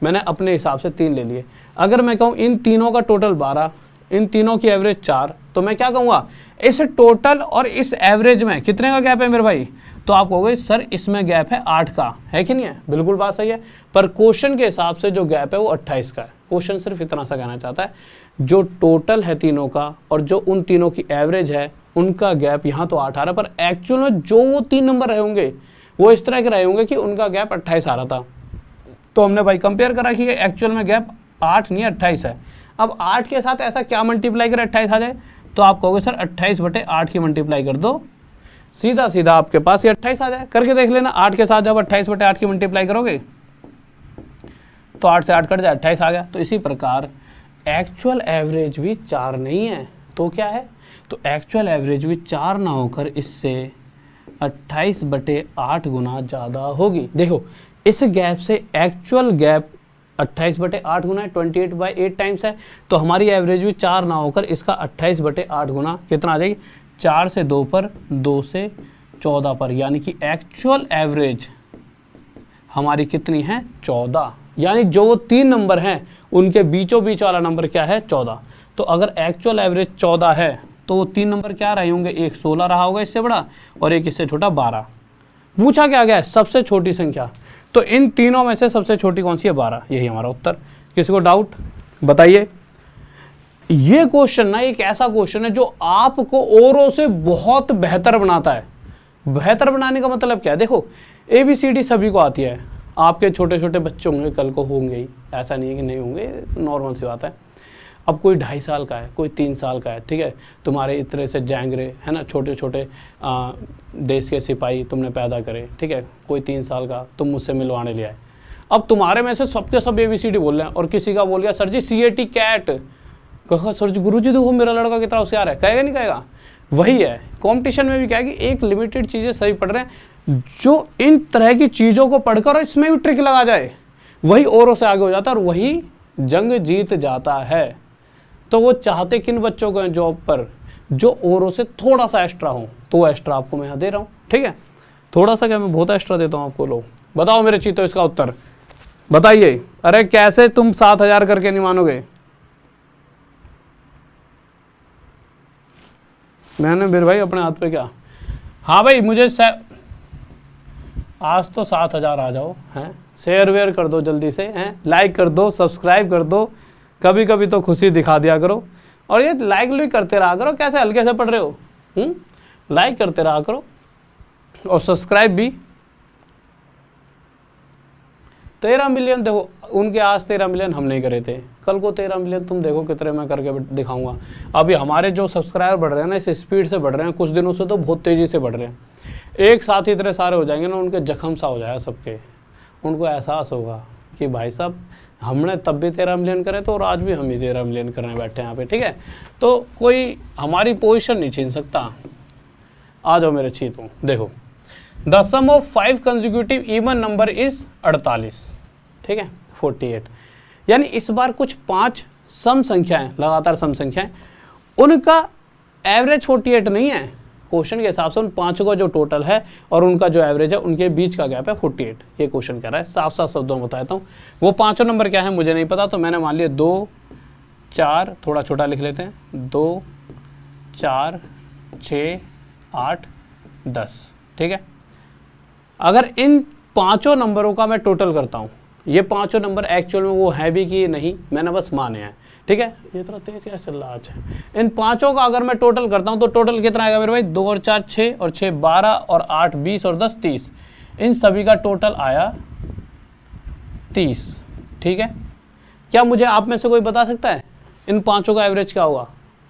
मैंने अपने हिसाब से 3 ले लिए। अगर मैं कहूँ इन तीनों का टोटल 12, इन तीनों की एवरेज 4, तो मैं क्या कहूँगा? इस टोटल और इस एवरेज में कितने का गैप है मेरे भाई? तो आप कहोगे सर इसमें गैप है 8 का, है कि नहीं है? बिल्कुल बात सही है, पर क्वेश्चन के हिसाब से जो गैप है वो 28 का है। क्वेश्चन सिर्फ इतना सा कहना चाहता है, जो टोटल है तीनों का और जो उन तीनों की एवरेज है उनका गैप यहाँ तो 8 आ रहा है, पर एक्चुअल में जो वो 3 नंबर रहे होंगे वो इस तरह के रहे होंगे कि उनका गैप 28 आ रहा था। तो हमने भाई कंपेयर करा कि एक्चुअल में गैप 8 नहीं 28 है। अब 8 के साथ ऐसा क्या मल्टीप्लाई करें 28 आ जाए? तो आप कहोगे सर 28/8 की मल्टीप्लाई कर दो, सीधा आपके पास ये 28 आ जाए। करके देख लेना, 8 के साथ जब 28/8 की मल्टीप्लाई करोगे तो 8 से 8 कट जाए, 28 आ गया। तो इसी प्रकार एक्चुअल एवरेज भी 4 नहीं है तो क्या है, तो एक्चुअल एवरेज भी 4 ना होकर इससे 28/8 गुना ज़्यादा होगी। देखो इस गैप से एक्चुअल गैप 28/8 गुना है, 28/8 टाइम्स है, तो हमारी एवरेज भी 4 ना होकर इसका 28/8 गुना कितना आ जाएगी, 4 से 2 पर, 2 से 14 पर, यानी कि एक्चुअल एवरेज हमारी कितनी है, 14। यानी जो वो 3 नंबर हैं उनके बीचों बीच वाला नंबर क्या है, 14। तो अगर एक्चुअल एवरेज 14 है तो वो 3 नंबर क्या रहे होंगे, एक 16 रहा होगा इससे बड़ा और एक इससे छोटा 12। पूछा क्या गया है, सबसे छोटी संख्या, तो इन तीनों में से सबसे छोटी कौन सी है, 12। यही हमारा उत्तर। किसी को डाउट बताइए। ये क्वेश्चन ना एक ऐसा क्वेश्चन है जो आपको औरों से बहुत बेहतर बनाता है। बेहतर बनाने का मतलब क्या है, देखो ABCD सभी को आती है, आपके छोटे छोटे बच्चे होंगे, कल को होंगे ही, ऐसा नहीं है कि नहीं होंगे, नॉर्मल सी बात है। अब कोई 2.5 साल का है, कोई 3 साल का है, ठीक है, तुम्हारे इतने से जैंगरे है ना, छोटे छोटे देश के सिपाही तुमने पैदा करे, ठीक है, कोई 3 साल का तुम मुझसे मिलवाने ले आए। अब तुम्हारे में से सबके सब ABCD बोल रहे हैं और किसी का बोल गया सर जी CAT कैट, कहा सर जी गुरु जी देखो मेरा लड़का कितना होशियार है, कहेगा नहीं कहेगा। वही है कंपटीशन में भी क्या है कि एक लिमिटेड चीज़ें सही पढ़ रहे हैं, जो इन तरह की चीज़ों को पढ़कर इसमें भी ट्रिक लगा जाए वही औरों से आगे हो जाता है और वही जंग जीत जाता है। तो वो चाहते किन बच्चों को हैं जॉब पर, जो औरों से थोड़ा सा एक्स्ट्रा हो, तो वो एक्स्ट्रा आपको मैं यहाँ दे रहा हूँ, ठीक है, थोड़ा सा क्या मैं बहुत एक्स्ट्रा देता हूँ आपको। लोग बताओ मेरे चीतो इसका उत्तर बताइए। अरे कैसे तुम 7,000 करके नहीं मानोगे, मैंने मेरे भाई अपने हाथ पे क्या, हाँ भाई मुझे आज तो 7,000 आ जाओ हैं, शेयर वेयर कर दो जल्दी से हैं, लाइक कर दो, सब्सक्राइब कर दो, कभी कभी तो खुशी दिखा दिया करो, और ये लाइक भी करते रहा करो, कैसे हल्के से पढ़ रहे हो, लाइक करते रहा करो और सब्सक्राइब भी। 13 मिलियन देखो, उनके आज 13 मिलियन हम नहीं करे थे, कल को 13 मिलियन तुम देखो कितने मैं करके दिखाऊंगा। अभी हमारे जो सब्सक्राइबर बढ़ रहे हैं ना, इस स्पीड से बढ़ रहे हैं, कुछ दिनों से तो बहुत तेज़ी से बढ़ रहे हैं, एक साथ ही इतने सारे हो जाएंगे ना, उनके जख्म सा हो जाएगा सबके, उनको एहसास होगा कि भाई साहब हमने तब भी 13 मिलियन करे तो और आज भी हम ही 13 मिलियन करने बैठे हैं यहाँ पे, ठीक है। तो कोई हमारी पोजीशन नहीं छीन सकता। आ जाओ मेरे चीतों, देखो the sum of 5 consecutive even number is 48, ठीक है, 48। यानी इस बार कुछ 5 सम संख्याएं, लगातार सम संख्याएं, उनका एवरेज 48 नहीं है, क्वेश्चन के हिसाब से उन 5 का जो टोटल है और उनका जो एवरेज है उनके बीच का गैप है 48। ये क्वेश्चन कह रहा है, साफ साफ शब्दों में बताता हूँ। वो 5 नंबर क्या है मुझे नहीं पता, तो मैंने मान लिया 2, 4, थोड़ा छोटा लिख लेते हैं, 2, 4, 6, 8, 10, ठीक है। अगर इन 5 नंबरों का मैं टोटल करता हूँ, ये 5 नंबर एक्चुअल में वो है भी कि नहीं, मैंने बस माने हैं, ठीक है। ये इतना तेज क्या चल रहा आज, इन 5 का अगर मैं टोटल करता हूँ तो टोटल कितना आएगा मेरे भाई, 2 और 4 6 और 6 12 और 8 20 और 10 30, इन सभी का टोटल आया 30, ठीक है। क्या मुझे आप में से कोई बता सकता है इन 5 का एवरेज क्या होगा?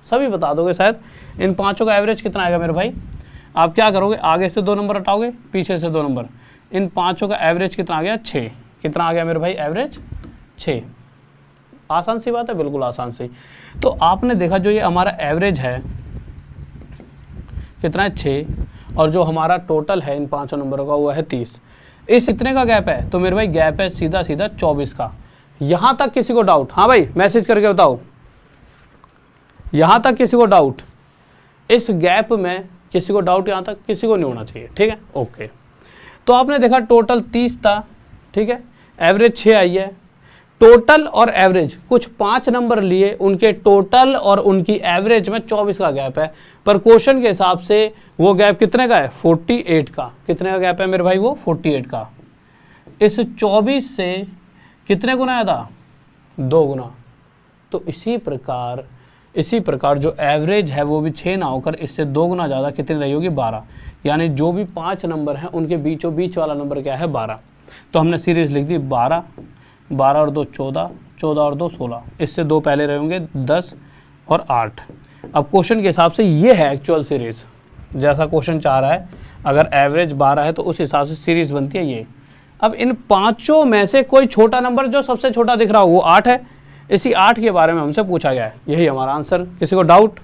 सभी बता दोगे शायद। इन 5 का एवरेज कितना आएगा मेरे भाई? आप क्या करोगे, आगे से 2 नंबर हटाओगे, पीछे से 2 नंबर, इन 5 का एवरेज कितना आ गया, 6। कितना आ गया मेरे भाई एवरेज, 6। आसान सी बात है, बिल्कुल आसान सी। तो आपने देखा जो ये हमारा एवरेज है कितना है, 6, और जो हमारा टोटल है इन 5 नंबरों का वो है 30। इस इतने का गैप है, तो मेरे भाई गैप है सीधा सीधा 24 का। यहां तक किसी को डाउट? हाँ भाई मैसेज करके बताओ, यहां तक किसी को डाउट? इस गैप में किसी को डाउट यहां तक किसी को नहीं होना चाहिए, ठीक है, ओके। तो आपने देखा टोटल 30 था, ठीक है, एवरेज 6 आई है। टोटल और एवरेज कुछ 5 नंबर लिए, उनके टोटल और उनकी एवरेज में 24 का गैप है, पर क्वेश्चन के हिसाब से वो गैप कितने का है, 48 का। कितने का गैप है मेरे भाई, वो 48 का। इस 24 से कितने गुना आया था, 2 गुना। तो इसी प्रकार जो एवरेज है वो भी 6 ना होकर इससे 2 गुना ज़्यादा कितनी रही होगी, 12। यानी जो भी 5 नंबर हैं उनके बीचों बीच वाला नंबर क्या है, 12। तो हमने सीरीज लिख दी 12, 12 और 2 14, 14 और 2 16, इससे 2 पहले रहेंगे 10 और 8। अब क्वेश्चन के हिसाब से ये है एक्चुअल सीरीज, जैसा क्वेश्चन चाह रहा है। अगर एवरेज 12 है तो उस हिसाब से सीरीज बनती है ये। अब इन 5 में से कोई छोटा नंबर जो सबसे छोटा दिख रहा हो वो 8 है, इसी 8 के बारे में हमसे पूछा गया है, यही हमारा आंसर। किसी को डाउट?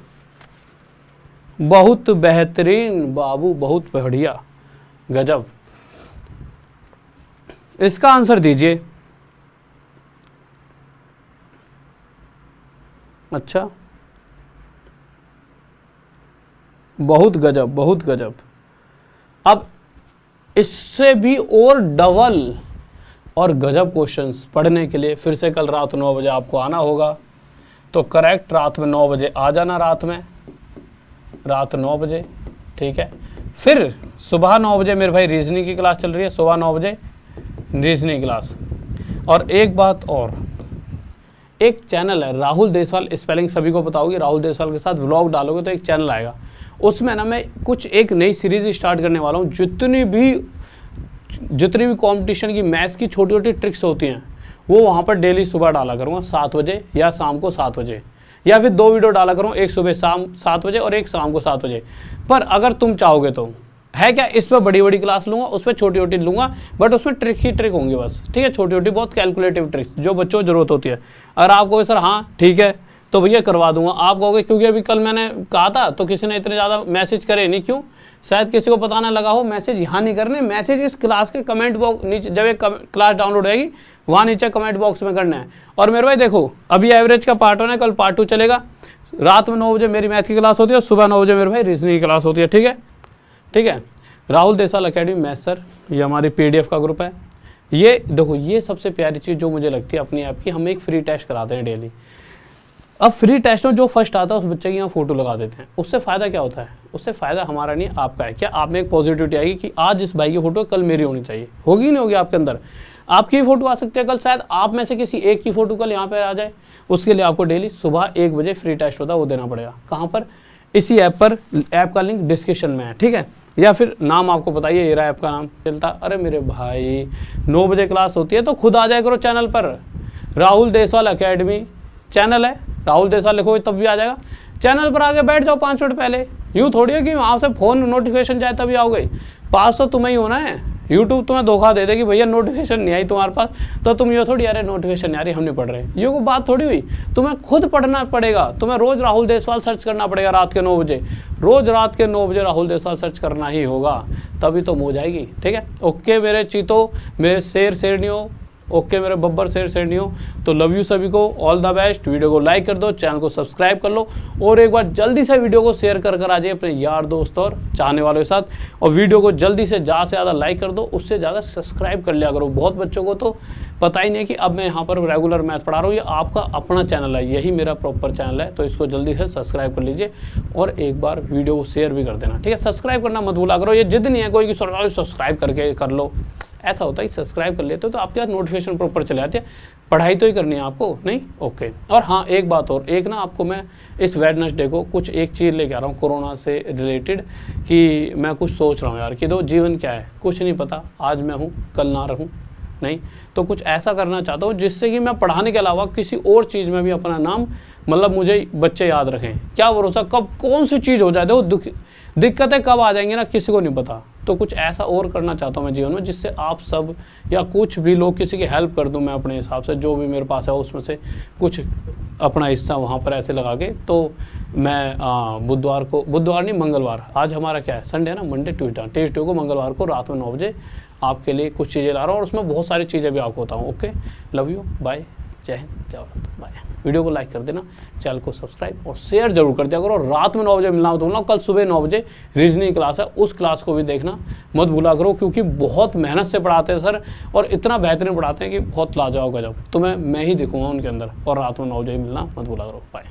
बहुत बेहतरीन बाबू, बहुत बढ़िया, गजब। इसका आंसर दीजिए। अच्छा, बहुत गजब, बहुत गजब। अब इससे भी और डबल और गजब क्वेश्चंस पढ़ने के लिए फिर से कल रात 9 बजे आपको आना होगा। तो करेक्ट रात में 9 बजे आ जाना, रात 9 बजे, ठीक है। फिर सुबह 9 बजे मेरे भाई रीजनिंग की क्लास चल रही है, सुबह 9 बजे रीजनिंग क्लास। और एक बात और, एक चैनल है राहुल देसवाल, स्पेलिंग सभी को पता होगी, राहुल देसवाल के साथ व्लॉग डालोगे तो एक चैनल आएगा, उसमें ना मैं कुछ एक नई सीरीज स्टार्ट करने वाला हूँ। जितनी भी कंपटीशन की मैथ्स की छोटी छोटी ट्रिक्स होती हैं वो वहाँ पर डेली सुबह डाला करूँगा 7 बजे या शाम को 7 बजे, या फिर 2 वीडियो डाला करूँ, एक सुबह शाम 7 बजे और एक शाम को 7 बजे। पर अगर तुम चाहोगे तो है क्या, इस पर बड़ी बड़ी क्लास लूँगा, उस पर छोटी छोटी लूँगा, बट उसमें ट्रिक ही ट्रिक होंगी बस, ठीक है, छोटी छोटी बहुत कैलकुलेटिव ट्रिक्स जो बच्चों को जरूरत होती है। अगर आप कहोगे सर हाँ ठीक है तो भैया करवा दूंगा, आप कहोगे क्योंकि अभी कल मैंने कहा था तो किसी ने इतने ज़्यादा मैसेज करे नहीं, क्यों, शायद किसी को पता ना लगा हो। मैसेज यहाँ नहीं करने, मैसेज इस क्लास के कमेंट बॉक्स नीचे, जब एक क्लास डाउनलोड होगी वहाँ नीचे कमेंट बॉक्स में करना है। और मेरे भाई देखो, अभी एवरेज का पार्ट 1 है, कल पार्ट 2 चलेगा। रात में 9 बजे मेरी मैथ की क्लास होती है, सुबह 9 बजे मेरे भाई रीजनिंग की क्लास होती है, ठीक है, ठीक है। Rahul Deswal academy math sir, ये हमारी PDF का ग्रुप है। ये देखो, ये सबसे प्यारी चीज़ जो मुझे लगती है अपनी ऐप की, हम एक फ्री टेस्ट कराते हैं डेली। अब फ्री टेस्ट में जो फर्स्ट आता है उस बच्चे की यहाँ फोटो लगा देते हैं। उससे फ़ायदा क्या होता है, उससे फ़ायदा हमारा नहीं आपका है। क्या आप में एक पॉजिटिविटी आएगी कि आज इस भाई की फ़ोटो कल मेरी होनी चाहिए, होगी नहीं होगी आपके अंदर, आपकी फ़ोटो आ सकती है कल, शायद आप में से किसी एक की फ़ोटो कल यहाँ पर आ जाए। उसके लिए आपको डेली सुबह 1 बजे फ्री टेस्ट होता है, वो देना पड़ेगा। कहाँ पर? इसी ऐप पर, ऐप का लिंक डिस्क्रिप्शन में है, ठीक है। या फिर नाम आपको बताइए, ये रहा ऐप का नाम चलता। अरे मेरे भाई 9 बजे क्लास होती है तो खुद आ जाया करो चैनल पर, राहुल देसवाल अकेडमी चैनल है, राहुल देसवाल लिखोगे तब भी आ जाएगा। चैनल पर आके बैठ जाओ 5 मिनट पहले, यूँ थोड़ी है कि वहाँ से फ़ोन नोटिफिकेशन जाए तभी आओगे। पास तो तुम्हें ही होना है, यूट्यूब तुम्हें धोखा दे दे कि भैया नोटिफिकेशन नहीं आई तुम्हारे पास, तो तुम ये थोड़ी अरे नोटिफिकेशन नहीं आ रही हम नहीं पढ़ रहे, ये को बात थोड़ी हुई। तुम्हें खुद पढ़ना पड़ेगा, तुम्हें रोज़ राहुल देसवाल सर्च करना पड़ेगा रात के 9 बजे, रोज़ रात के 9 बजे राहुल देसवाल सर्च करना ही होगा, तभी तो हो जाएगी, ठीक है। ओके मेरे चीतो, मेरे शेर शेरनियों, ओके मेरे बब्बर शेर शेरनियों, तो लव यू सभी को, ऑल द बेस्ट। वीडियो को लाइक कर दो, चैनल को सब्सक्राइब कर लो, और एक बार जल्दी से वीडियो को शेयर कर आ जाइए अपने यार दोस्त और चाहने वालों के साथ, और वीडियो को जल्दी से ज़्यादा लाइक कर दो, उससे ज़्यादा सब्सक्राइब कर लिया करो। बहुत बच्चों को तो पता ही नहीं कि अब मैं यहाँ पर रेगुलर मैथ पढ़ा रहा हूँ, ये आपका अपना चैनल है, यही मेरा प्रॉपर चैनल है, तो इसको जल्दी से सब्सक्राइब कर लीजिए और एक बार वीडियो को शेयर भी कर देना, ठीक है। सब्सक्राइब करना मत भूला करो, ये जिद नहीं है कोई कि सब्सक्राइब करके कर लो, ऐसा होता है कि सब्सक्राइब कर लेते हो तो आपके पास नोटिफिकेशन प्रॉपर चले आते हैं। पढ़ाई तो ही करनी है आपको, नहीं, ओके। और हाँ एक बात और, एक ना आपको मैं इस वेडनेसडे को कुछ एक चीज़ लेके आ रहा हूँ कोरोना से रिलेटेड, कि मैं कुछ सोच रहा हूँ यार कि दो जीवन क्या है, कुछ नहीं पता, आज मैं हूँ कल ना रहूँ, नहीं, तो कुछ ऐसा करना चाहता हूँ जिससे कि मैं पढ़ाने के अलावा किसी और चीज़ में भी अपना नाम, मतलब मुझे बच्चे याद रखें। क्या भरोसा कब कौन सी चीज़ हो जाए, देखो दिक्कतें कब आ जाएंगी ना किसी को नहीं पता, तो कुछ ऐसा और करना चाहता हूँ मैं जीवन में जिससे आप सब या कुछ भी लोग किसी की हेल्प कर दूँ मैं अपने हिसाब से, जो भी मेरे पास है उसमें से कुछ अपना हिस्सा वहाँ पर ऐसे लगा के। तो मैं बुधवार नहीं मंगलवार, आज हमारा क्या है संडे है ना, मंडे ट्यूसडे को मंगलवार को रात में 9 बजे आपके लिए कुछ चीज़ें ला रहा हूँ, और उसमें बहुत सारी चीज़ें भी आपको बताऊँ। ओके, लव यू, बाय, जय हिंद, जय भारत, बाय। वीडियो को लाइक कर देना, चैनल को सब्सक्राइब और शेयर जरूर कर दिया करो। रात में 9 बजे मिलना हो, कल सुबह 9 बजे रीजनिंग क्लास है, उस क्लास को भी देखना मत भूला करो, क्योंकि बहुत मेहनत से पढ़ाते हैं सर, और इतना बेहतरीन पढ़ाते हैं कि बहुत लाजवाब गजब, तुम्हें मैं ही दिखूंगा उनके अंदर। और रात में 9 बजे मिलना मत भूला करो, बाय।